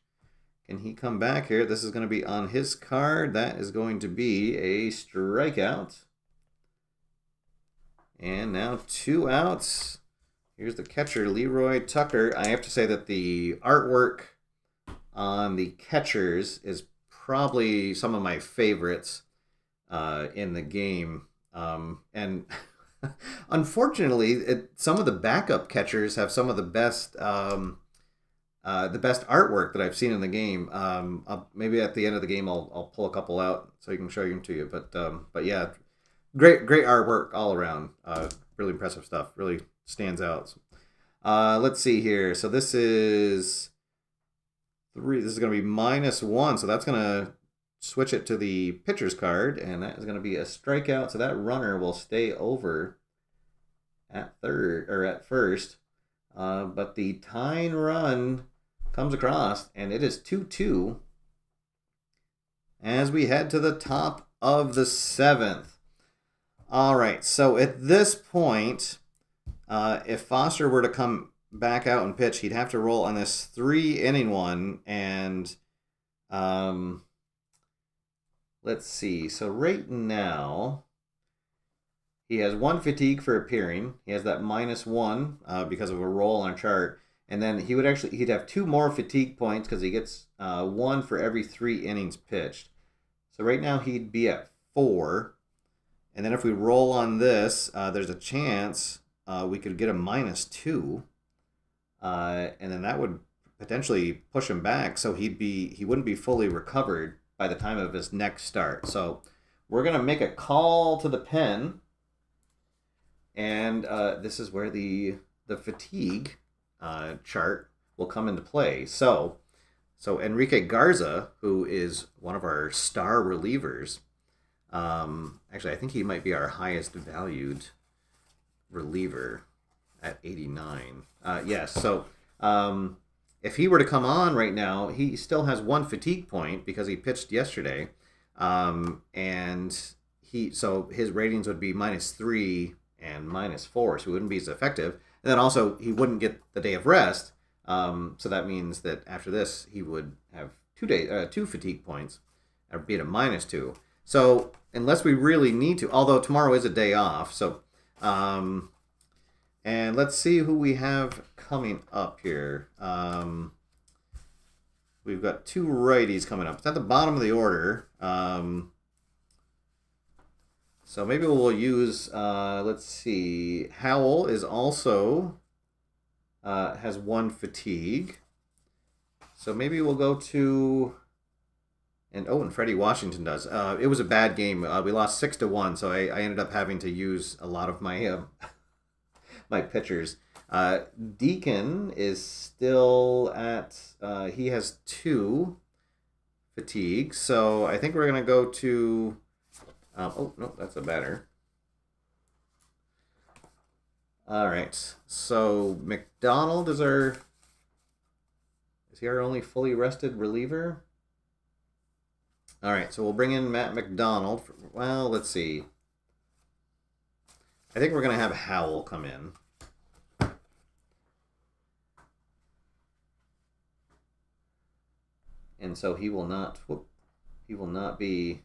Can he come back here? This is going to be on his card. That is going to be a strikeout. And now 2 outs. Here's the catcher, Leroy Tucker. I have to say that the artwork on the catchers is probably some of my favorites in the game. And unfortunately, some of the backup catchers have some of the best artwork that I've seen in the game. Maybe at the end of the game, I'll pull a couple out so I can show them to you. But yeah, great artwork all around. Really impressive stuff. Really stands out. Let's see here. So this is 3. This is going to be -1. So that's going to switch it to the pitcher's card, and that is going to be a strikeout. So that runner will stay over at third or at first. But the tying run comes across, and it is 2-2 as we head to the top of the 7th. All right, so at this point, if Foster were to come back out and pitch, he'd have to roll on this 3-inning one, and let's see. So right now, he has 1 fatigue for appearing. He has that -1 because of a roll on a chart. And then he'd have 2 more fatigue points because he gets 1 for every 3 innings pitched. So right now he'd be at 4. And then if we roll on this, there's a chance we could get a -2. And then that would potentially push him back. So he wouldn't be fully recovered by the time of his next start. So we're going to make a call to the pen. And this is where the fatigue chart will come into play. So Enrique Garza, who is one of our star relievers, actually I think he might be our highest valued reliever at 89. Yes, so if he were to come on right now, he still has 1 fatigue point because he pitched yesterday, and so his ratings would be -3 and -4, so he wouldn't be as effective. And then also, he wouldn't get the day of rest, so that means that after this, he would have 2 fatigue points, and be at a -2. So unless we really need to, although tomorrow is a day off, so and let's see who we have coming up here. We've got 2 righties coming up. It's at the bottom of the order. So maybe we'll use, let's see, Howell is also, has 1 fatigue. So maybe we'll go to, and Freddie Washington does. It was a bad game. We lost 6-1, so I ended up having to use a lot of my my pitchers. Deacon is still at, he has 2 fatigue. So I think we're going to go to, oh, no, that's a batter. All right. So McDonald is he our only fully rested reliever? All right. So we'll bring in Matt McDonald. Well, let's see. I think we're going to have Howell come in. and so he will not. He will not be.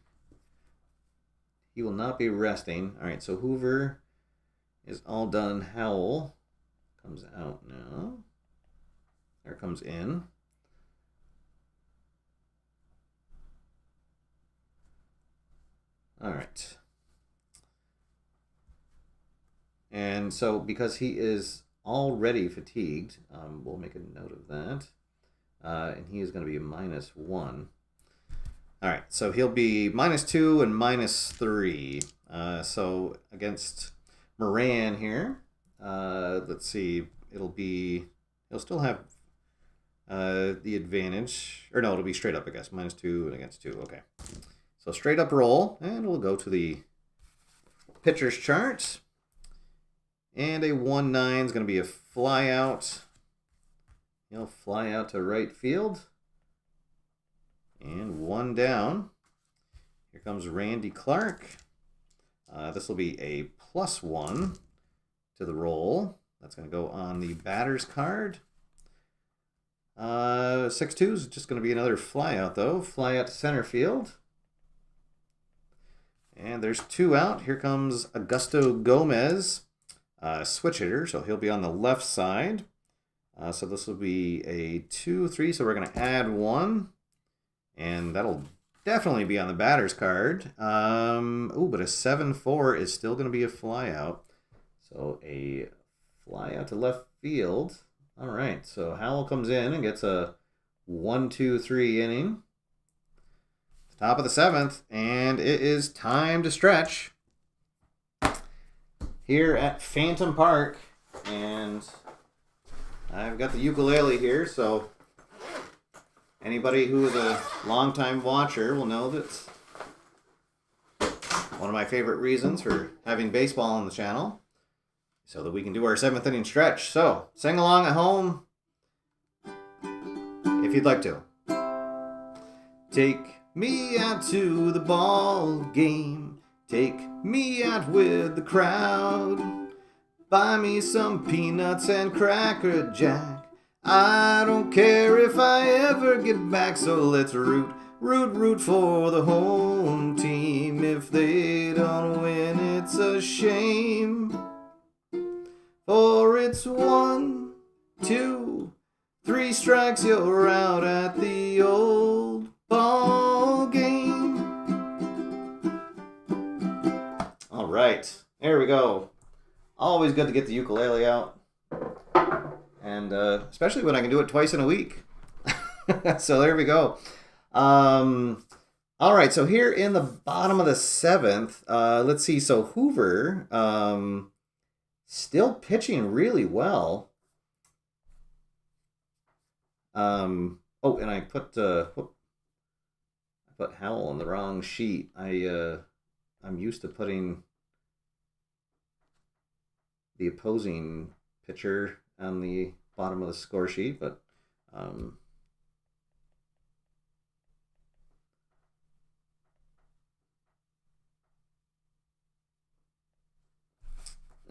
He will not be resting. All right. So Hoover is all done. Howell comes out now. There comes in. All right. And so because he is already fatigued, we'll make a note of that. And he is going to be a -1. All right, so he'll be -2 and -3. So against Moran here, let's see, he'll still have the advantage. Or no, it'll be straight up, I guess. -2 and against 2, okay. So straight up roll, and we'll go to the pitcher's chart. And a 1-9 is going to be a fly out. He'll fly out to right field. And 1 down. Here comes Randy Clark. This will be a +1 to the roll. That's going to go on the batter's card. 6-2 is just going to be another fly out, though. Fly out to center field. And there's 2 out. Here comes Augusto Gomez. Switch hitter, so he'll be on the left side. So this will be a 2-3, so we're going to add 1. And that'll definitely be on the batter's card. But a 7-4 is still going to be a fly out. So a fly out to left field. All right, so Howell comes in and gets a 1-2-3 inning. Top of the 7th, and it is time to stretch here at Phantom Park. And I've got the ukulele here, so anybody who is a longtime watcher will know that one of my favorite reasons for having baseball on the channel, so that we can do our 7th inning stretch. So sing along at home if you'd like to. Take me out to the ball game. Take me out with the crowd. Buy me some peanuts and Cracker Jack. I don't care if I ever get back, so let's root for the home team. If they don't win, it's a shame. For it's 1, 2, 3 strikes, you're out at the old ball game. All right, there we go. Always good to get the ukulele out. And especially when I can do it twice in a week. So there we go. All right, so here in the bottom of the 7th, let's see. So Hoover still pitching really well. And I put Howell on the wrong sheet. I'm used to putting the opposing pitcher on the bottom of the score sheet, but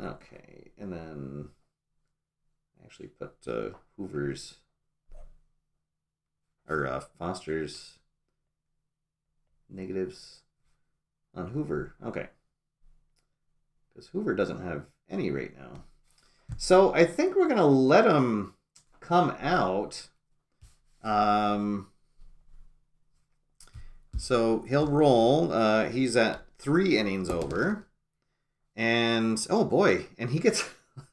okay, and then I actually put Hoover's or Foster's negatives on Hoover. Okay, because Hoover doesn't have any right now. So I think we're going to let him come out. So he'll roll. He's at 3 innings over. And, oh boy, and he gets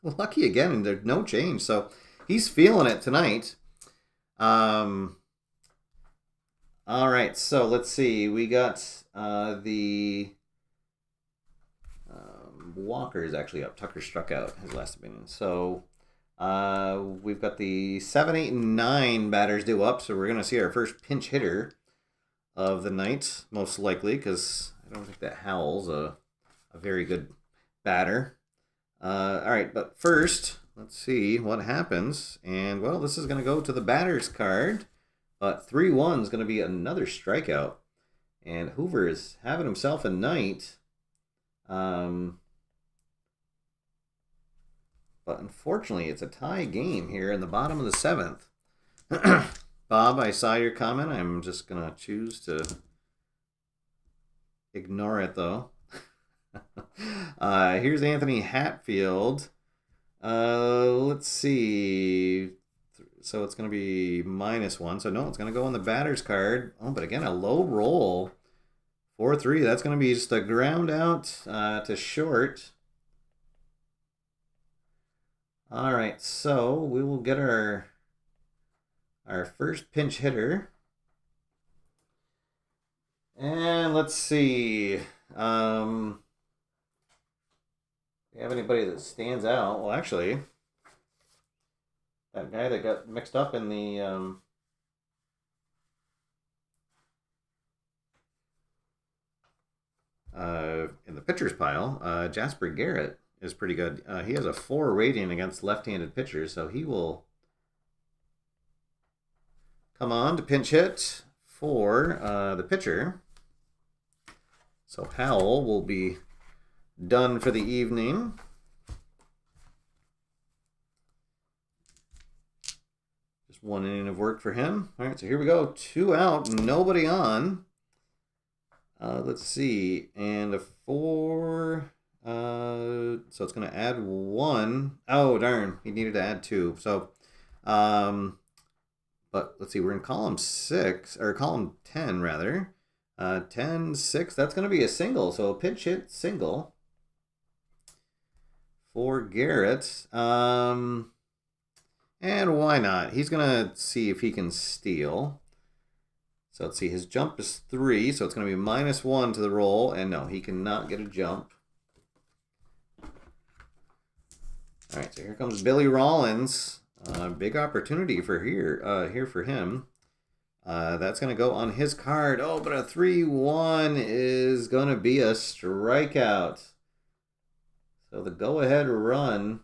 lucky again, and there's no change. So he's feeling it tonight. All right, so let's see. We got the Walker is actually up. Tucker struck out his last opinion. So we've got the 7, 8, and 9 batters due up. So we're going to see our first pinch hitter of the night, most likely, because I don't think that Howell's a very good batter. All right, but first, let's see what happens. And, well, this is going to go to the batter's card. But 3-1 is going to be another strikeout. And Hoover is having himself a night. But unfortunately, it's a tie game here in the bottom of the 7th. Bob, I saw your comment. I'm just going to choose to ignore it, though. Here's Anthony Hatfield. Let's see. So it's going to be -1. So no, it's going to go on the batter's card. Oh, but again, a low roll. 4-3. That's going to be just a ground out to short. All right, so we will get our first pinch hitter. And let's see. Do you have anybody that stands out? Well, actually, that guy that got mixed up in the pitcher's pile, Jasper Garrett is pretty good. He has a 4 rating against left-handed pitchers, so he will come on to pinch hit for the pitcher. So Howell will be done for the evening. Just 1 inning of work for him. All right, so here we go. 2 out, nobody on. Let's see, and a 4. So it's going to add 1. Oh, darn, he needed to add 2. So, but let's see, we're in column 6, or column 10 rather. 10, 6, that's going to be a single. So a pinch hit single for Garrett. And why not? He's going to see if he can steal. So let's see, his jump is 3, so it's going to be -1 to the roll. And no, he cannot get a jump. All right, so here comes Billy Rollins. Big opportunity for here for him. That's going to go on his card. Oh, but a 3-1 is going to be a strikeout. So the go-ahead run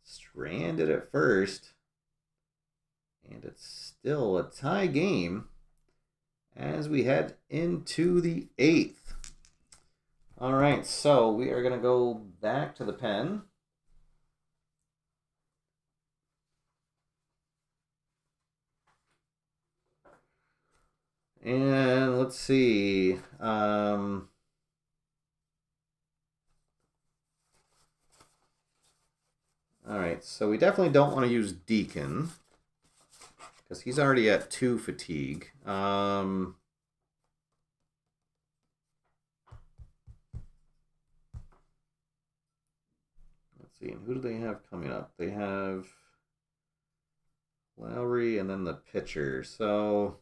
stranded at first. And it's still a tie game as we head into the 8th. All right, so we are going to go back to the pen. And let's see. All right, so we definitely don't want to use Deacon because he's already at 2 fatigue. Let's see, and who do they have coming up? They have Lowry and then the pitcher. So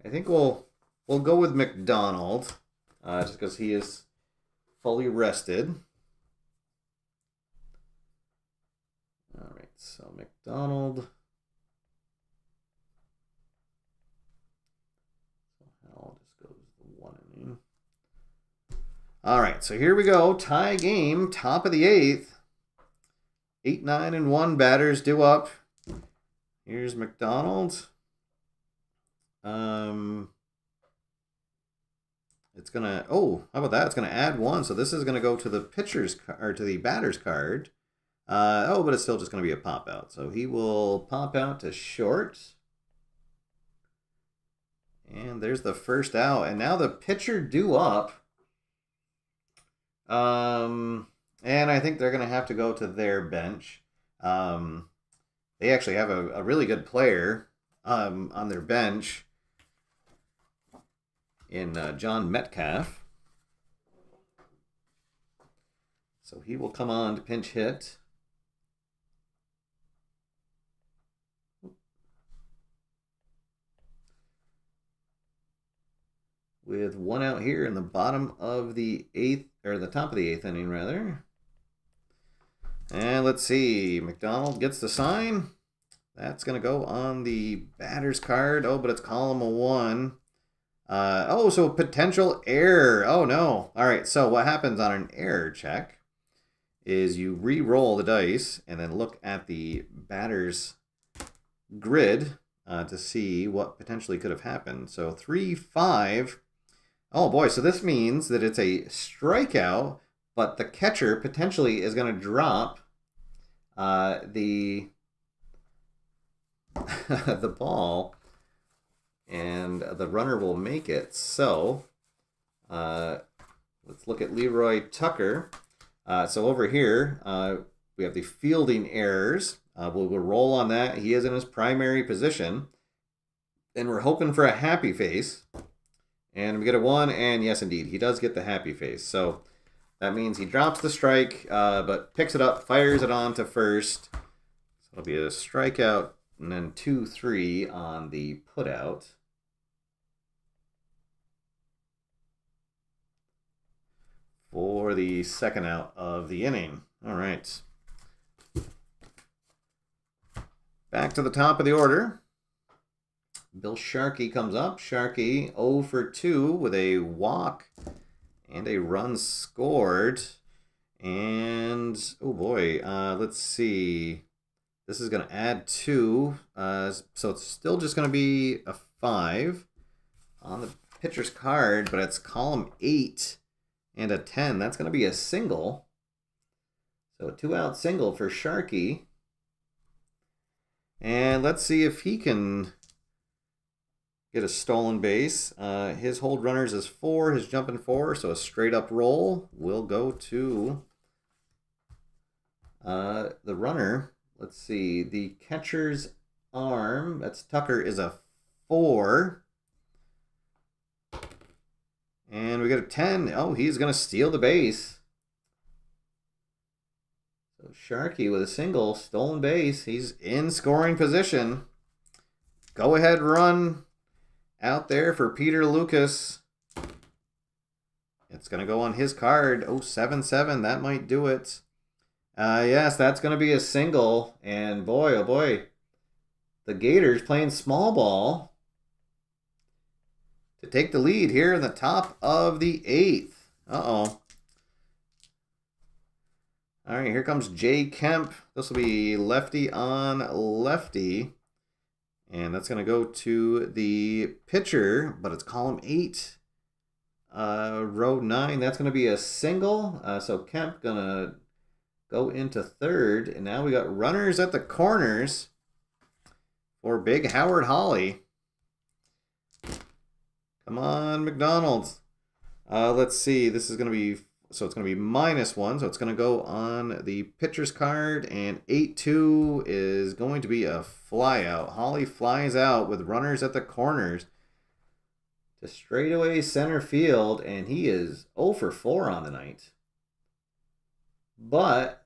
I think we'll go with McDonald, just because he is fully rested. All right, so McDonald. So Howell just goes the 1 inning. All right, so here we go. Tie game, top of the 8th. 8, 9, and 1 batters due up. Here's McDonald. It's gonna. Oh, how about that? It's gonna add 1. So this is gonna go to the pitcher's or to the batter's card. Oh, but it's still just gonna be a pop out. So he will pop out to short. And there's the first out. And now the pitcher due up. And I think they're gonna have to go to their bench. They actually have a really good player on their bench in John Metcalf. So he will come on to pinch hit. With 1 out here in the bottom of the 8th, or the top of the 8th inning, rather. And let's see, McDonald gets the sign. That's going to go on the batter's card. Oh, but it's column 1. So potential error. Oh, no. All right, so what happens on an error check is you re-roll the dice and then look at the batter's grid to see what potentially could have happened. So 3-5. Oh, boy, so this means that it's a strikeout, but the catcher potentially is going to drop the the ball, and the runner will make it. So let's look at Leroy Tucker. So over here, we have the fielding errors. We'll roll on that. He is in his primary position. And we're hoping for a happy face. And we get a 1, and yes, indeed, he does get the happy face. So that means he drops the strike, but picks it up, fires it on to first. So it'll be a strikeout, and then 2-3 on the putout. For the second out of the inning. All right. Back to the top of the order. Bill Sharkey comes up. Sharkey 0 for 2 with a walk and a run scored. And, oh boy, let's see. This is going to add 2. So it's still just going to be a 5 on the pitcher's card, but it's column 8 and a 10. That's going to be a single. So a 2-out single for Sharkey. And let's see if he can get a stolen base. His hold runners is 4, his jumping 4, so a straight up roll will go to the runner. Let's see, the catcher's arm, that's Tucker, is a 4. And we got a 10. Oh, he's going to steal the base. So Sharkey with a single, stolen base. He's in scoring position. Go ahead run out there for Peter Lucas. It's going to go on his card. Oh, 7-7. That might do it. Yes, that's going to be a single. And boy, oh boy, the Gators playing small ball to take the lead here in the top of the 8th. Uh-oh. All right, here comes Jay Kemp. This will be lefty on lefty. And that's going to go to the pitcher, but it's column 8, row 9. That's going to be a single. So Kemp going to go into third. And now we got runners at the corners for Big Howard Holly. Come on, McDonald's. Let's see. This is going to be... So it's going to be -1, so it's going to go on the pitcher's card, and 8-2 is going to be a flyout. Holly flies out with runners at the corners to straightaway center field, and he is 0 for 4 on the night. But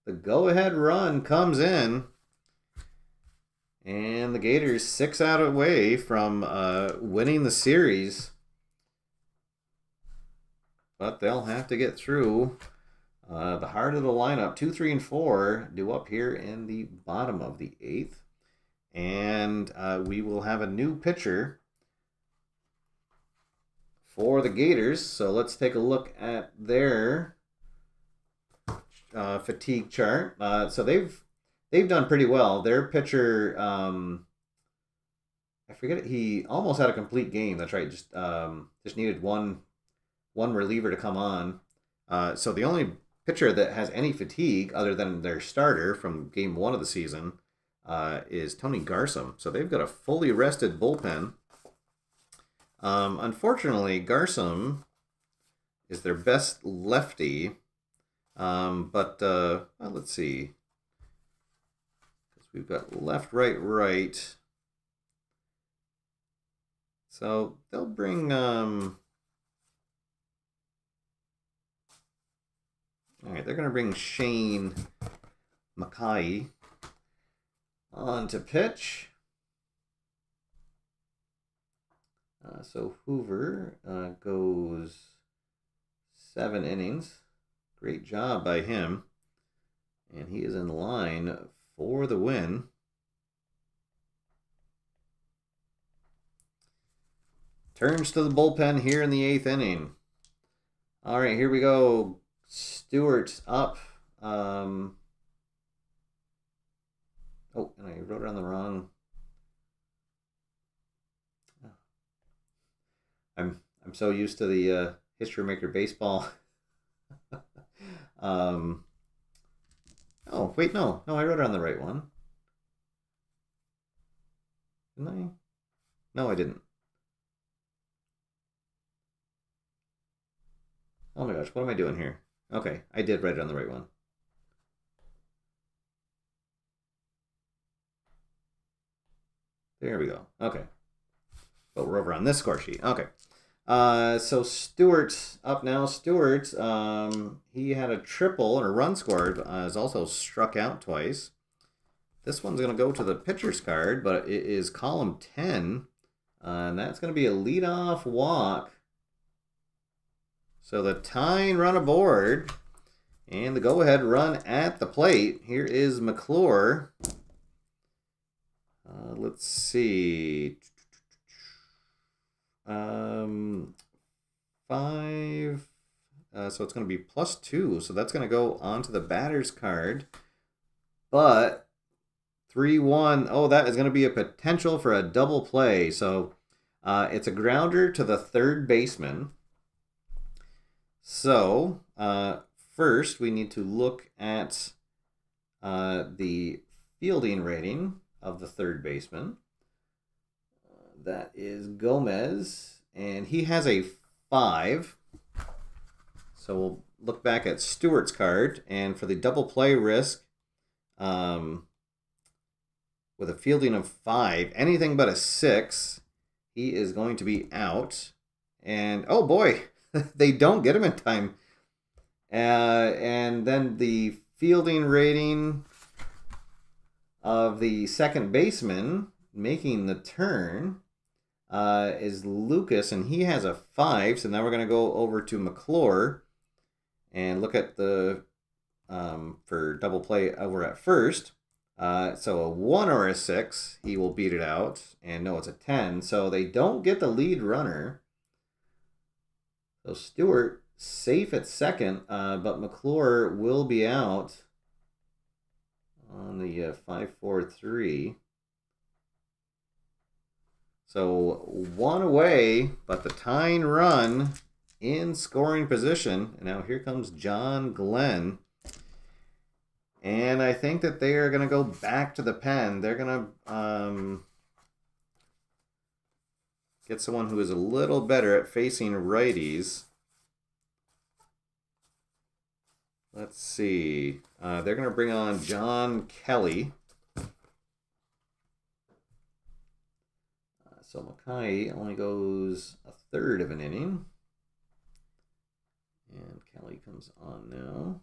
the go-ahead run comes in, and the Gators 6 out away from winning the series. But they'll have to get through the heart of the lineup. 2, 3, and 4 due up here in the bottom of the 8th. And we will have a new pitcher for the Gators. So let's take a look at their fatigue chart. So they've done pretty well. Their pitcher, I forget it, he almost had a complete game. That's right. Just needed one reliever to come on. So the only pitcher that has any fatigue other than their starter from game 1 of the season is Tony Garsom. So they've got a fully rested bullpen. Unfortunately, Garsom is their best lefty. But let's see. We've got left, right, right. So they'll bring... All right, they're going to bring Shane Mackay on to pitch. So Hoover goes 7 innings. Great job by him. And he is in line for the win. Turns to the bullpen here in the 8th inning. All right, here we go. Stewart's up. Oh, and I wrote it on the wrong. I'm so used to the History Maker baseball. Oh wait, no, I wrote it on the right one. Didn't I? No, I didn't. Oh my gosh, what am I doing here? Okay, I did write it on the right one. There we go. Okay. But we're over on this score sheet. Okay. So Stewart's up now. Stewart, he had a triple and a run scored. Is also struck out twice. This one's going to go to the pitcher's card, but it is column 10. And that's going to be a leadoff walk. So the tying run aboard and the go-ahead run at the plate. Here is McClure. Let's see. 5. So it's going to be +2. So that's going to go onto the batter's card. But 3-1. Oh, that is going to be a potential for a double play. So it's a grounder to the third baseman. So first we need to look at the fielding rating of the third baseman. That is Gomez, and he has a 5. So we'll look back at Stewart's card, and for the double play risk, with a fielding of 5, anything but a 6, he is going to be out. And oh boy, they don't get him in time. And then the fielding rating of the second baseman making the turn is Lucas, and he has a 5. So now we're going to go over to McClure and look at the for double play over at first. So a 1 or a 6, he will beat it out. And no, it's a 10. So they don't get the lead runner. So Stewart safe at second, but McClure will be out on the 5-4-3. So 1 away, but the tying run in scoring position. And now here comes John Glenn. And I think that they are going to go back to the pen. They're going to get someone who is a little better at facing righties. Let's see. They're going to bring on John Kelly. So Mackay only goes a third of an inning. And Kelly comes on now.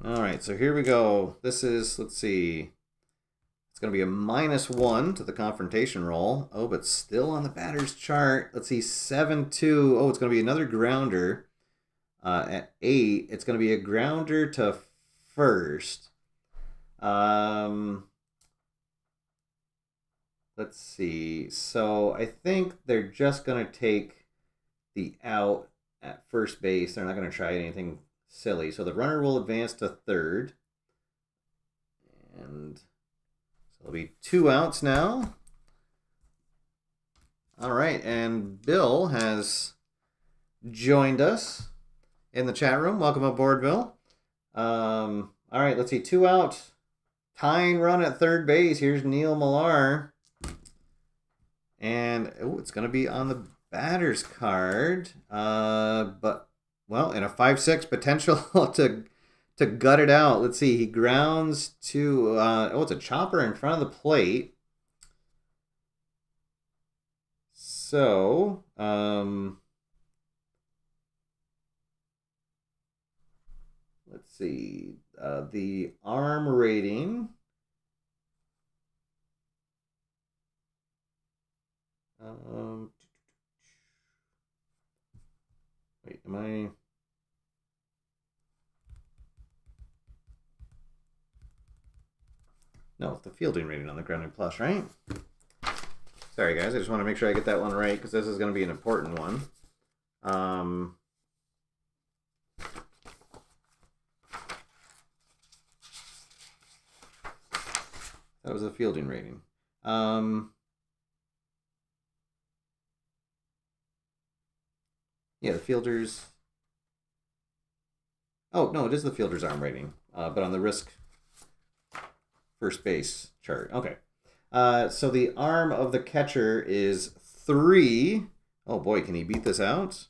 All right, so here we go. This is, let's see. It's going to be a -1 to the confrontation roll. Oh, but still on the batter's chart. Let's see, 7-2. Oh, it's going to be another grounder. At 8, it's going to be a grounder to first. Let's see. So I think they're just going to take the out at first base. They're not going to try anything silly. So the runner will advance to third. And so it'll be 2 outs now. All right, and Bill has joined us in the chat room. Welcome aboard, Bill. All right, let's see. 2 out. Tying run at third base. Here's Neil Millar. And it's going to be on the batter's card. But, well, in a 5-6 potential to gut it out. Let's see. He grounds to... it's a chopper in front of the plate. So... let's see. The arm rating... wait, am I... No, it's the fielding rating on the grounding plus, right? Sorry, guys. I just want to make sure I get that one right because this is going to be an important one. That was the fielding rating. Yeah, the fielders. Oh, no, it is the fielder's arm rating, but on the risk first base chart. Okay. So the arm of the catcher is 3. Oh, boy, can he beat this out?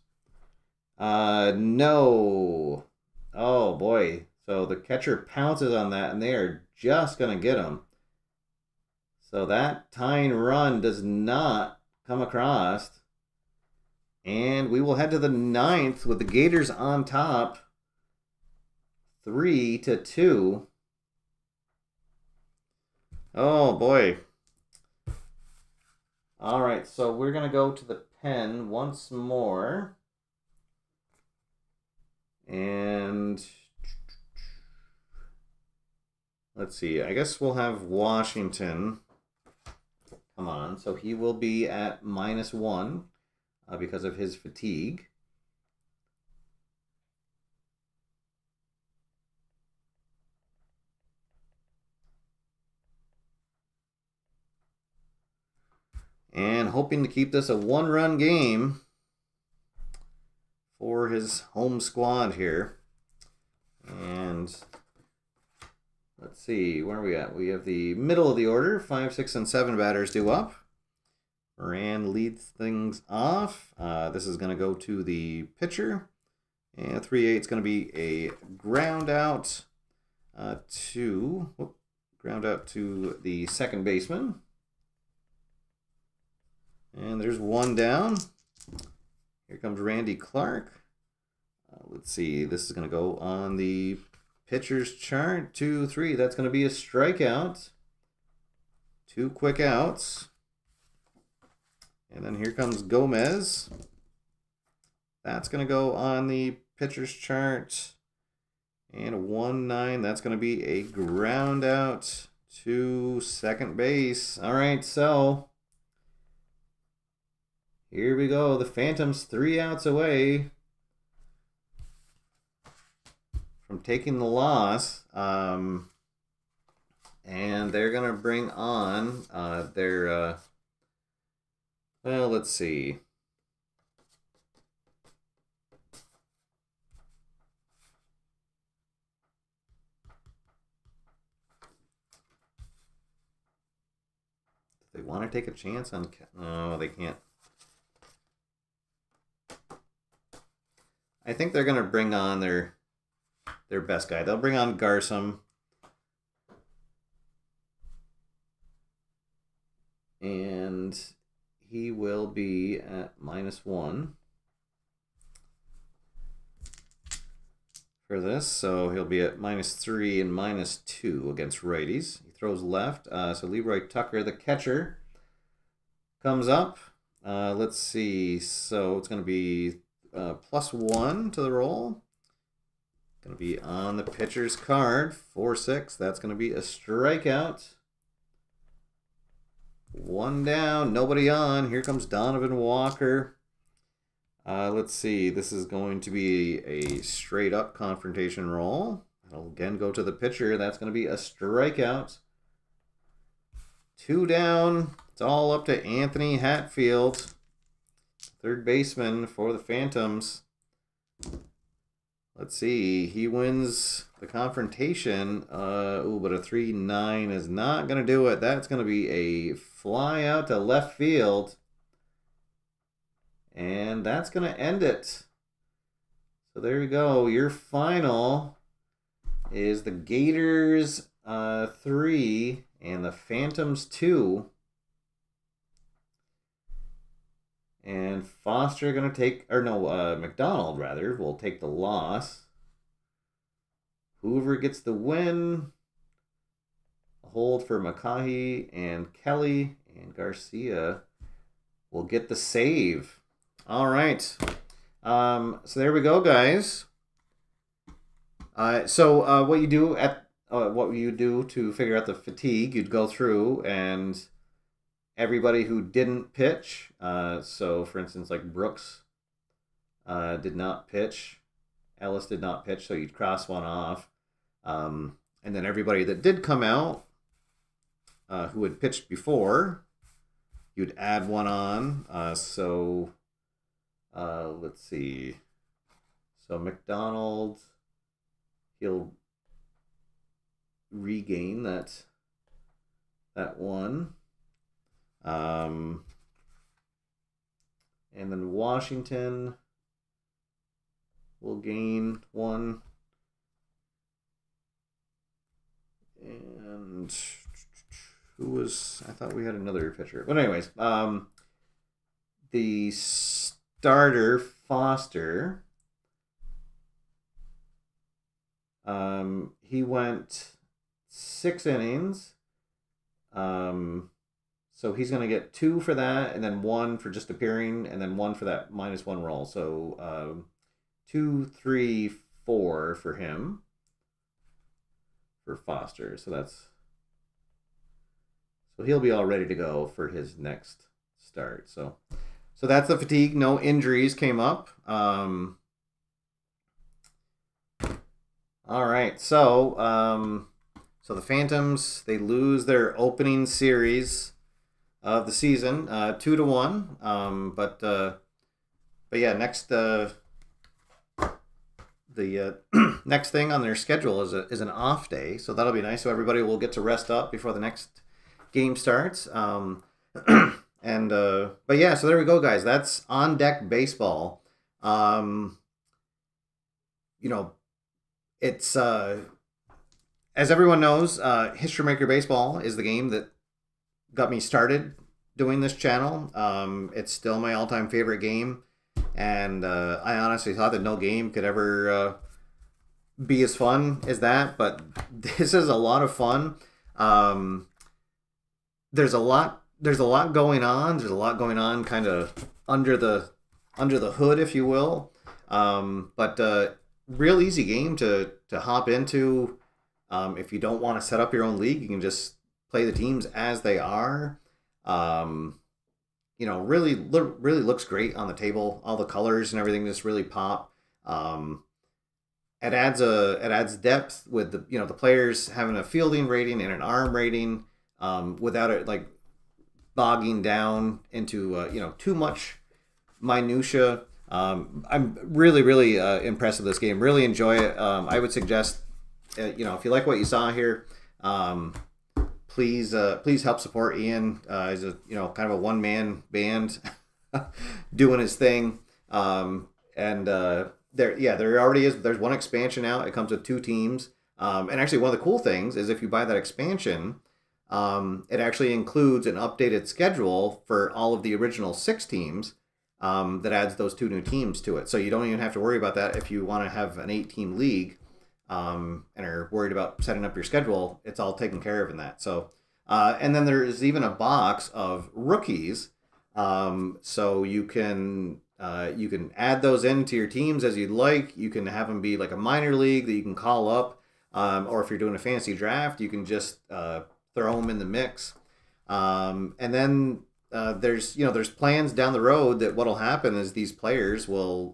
No. Oh, boy. So the catcher pounces on that, and they are just going to get him. So that tying run does not come across. And we will head to the 9th with the Gators on top. 3-2. Oh, boy. All right, so we're going to go to the pen once more. And let's see. I guess we'll have Washington come on. So he will be at -1 because of his fatigue. And hoping to keep this a 1-run game for his home squad here. And let's see, where are we at? We have the middle of the order. 5, 6, and 7 batters due up. Moran leads things off. This is going to go to the pitcher. And 3-8 is going to be a ground out to the second baseman. And there's one down. Here comes Randy Clark. Let's see. This is going to go on the pitcher's chart. 2-3. That's going to be a strikeout. 2 quick outs. And then here comes Gomez. That's going to go on the pitcher's chart. And a 1-9. That's going to be a ground out to second base. All right, so here we go. The Phantoms 3 outs away from taking the loss. And they're going to bring on their, well, let's see. They want to take a chance on... No, they can't. I think they're going to bring on their best guy. They'll bring on Garson. And he will be at -1 for this. So he'll be at -3 and -2 against righties. He throws left. So Leroy Tucker, the catcher, comes up. Let's see. So it's going to be +1 to the roll. Going to be on the pitcher's card. 4-6. That's going to be a strikeout. 1 down. Nobody on. Here comes Donovan Walker. Let's see. This is going to be a straight up confrontation roll. It'll again go to the pitcher. That's going to be a strikeout. 2 down. It's all up to Anthony Hatfield, third baseman for the Phantoms. Let's see. He wins the confrontation. But a 3-9 is not going to do it. That's going to be a fly out to left field. And that's going to end it. So there you go. Your final is the Gators 3 and the Phantoms 2. And Foster going to take, or no, McDonald rather, will take the loss. Hoover gets the win. A hold for McCaughey and Kelly, and Garcia will get the save. All right. So there we go, guys. So what you do to figure out the fatigue, you'd go through and everybody who didn't pitch. So for instance, like Brooks did not pitch. Ellis did not pitch, so you'd cross one off. And then everybody that did come out, who had pitched before, you'd add one on. Let's see. So McDonald he'll regain that one. And then Washington will gain one. And who was... I thought we had another pitcher. But anyways, the starter, Foster, he went 6 innings. So he's going to get 2 for that, and then 1 for just appearing, and then 1 for that -1 roll. So 2, 3, 4 for him, for Foster. So he'll be all ready to go for his next start. So that's the fatigue. No injuries came up. All right. So the Phantoms, they lose their opening series of the season, 2-1. But yeah, next the next thing on their schedule is an off day, so that'll be nice. So everybody will get to rest up before the next game starts. And but yeah, so there we go, guys. That's On Deck Baseball. It's as everyone knows, History Maker Baseball is the game that got me started doing this channel. It's still my all-time favorite game, and I honestly thought that no game could ever be as fun as that, but this is a lot of fun. There's a lot going on. There's a lot going on kind of under the hood, if you will. But real easy game to hop into. If you don't want to set up your own league, you can just play the teams as they are. Really looks great on the table. All the colors and everything just really pop. It adds depth with the players having a fielding rating and an arm rating, without it like bogging down into too much minutia. I'm really impressed with this game. Really enjoy it. I would suggest, if you like what you saw here, please help support Ian. He's a kind of a one-man band doing his thing. There already is. There's one expansion out. It comes with 2 teams. And actually, one of the cool things is if you buy that expansion, it actually includes an updated schedule for all of the original 6 teams. That adds those 2 new teams to it. So you don't even have to worry about that if you want to have an 8-team league, and are worried about setting up your schedule. It's all taken care of in that. So, and then there's even a box of rookies. So you can add those into your teams as you'd like. You can have them be like a minor league that you can call up, or if you're doing a fantasy draft, you can just throw them in the mix. And then there's plans down the road that what'll happen is these players will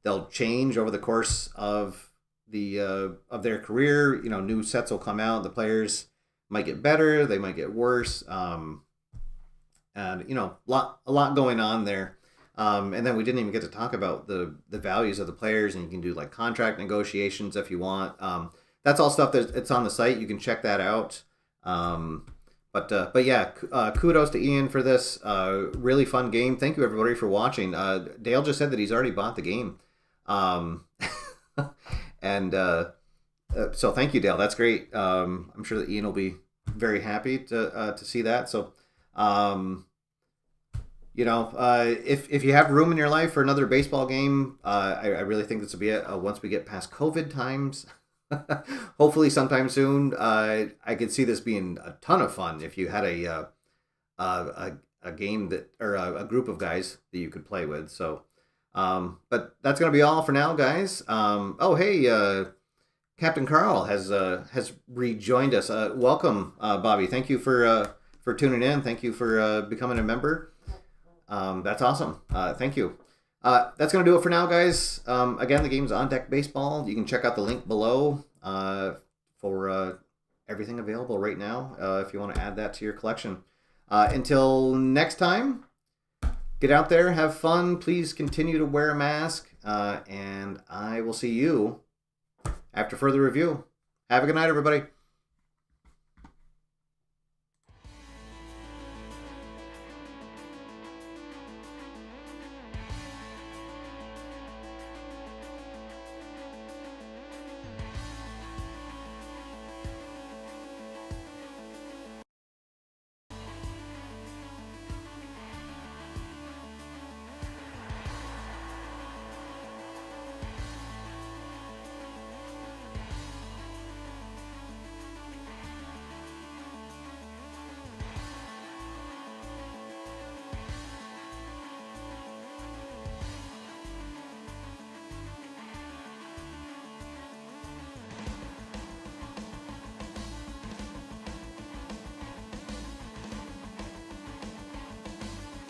they'll change over the course of their career. New sets will come out. The players might get better, they might get worse, and a lot going on there. And then we didn't even get to talk about the values of the players, and you can do like contract negotiations if you want. That's all stuff that it's on the site. You can check that out. But yeah, kudos to Ian for this really fun game. Thank you everybody for watching. Dale just said that he's already bought the game, and so thank you, Dale. That's great. I'm sure that Ian will be very happy to see that. So, if you have room in your life for another baseball game, I really think this will be it. Once we get past COVID times. Hopefully sometime soon. I could see this being a ton of fun if you had a game that, or a group of guys that you could play with. So, but that's gonna be all for now, guys. Captain Carl has rejoined us. Welcome, Bobby. Thank you for tuning in. Thank you for becoming a member. That's awesome. Thank you. That's going to do it for now, guys. Again, the game's On Deck Baseball. You can check out the link below for everything available right now if you want to add that to your collection. Until next time, get out there, have fun. Please continue to wear a mask, and I will see you after further review. Have a good night, everybody.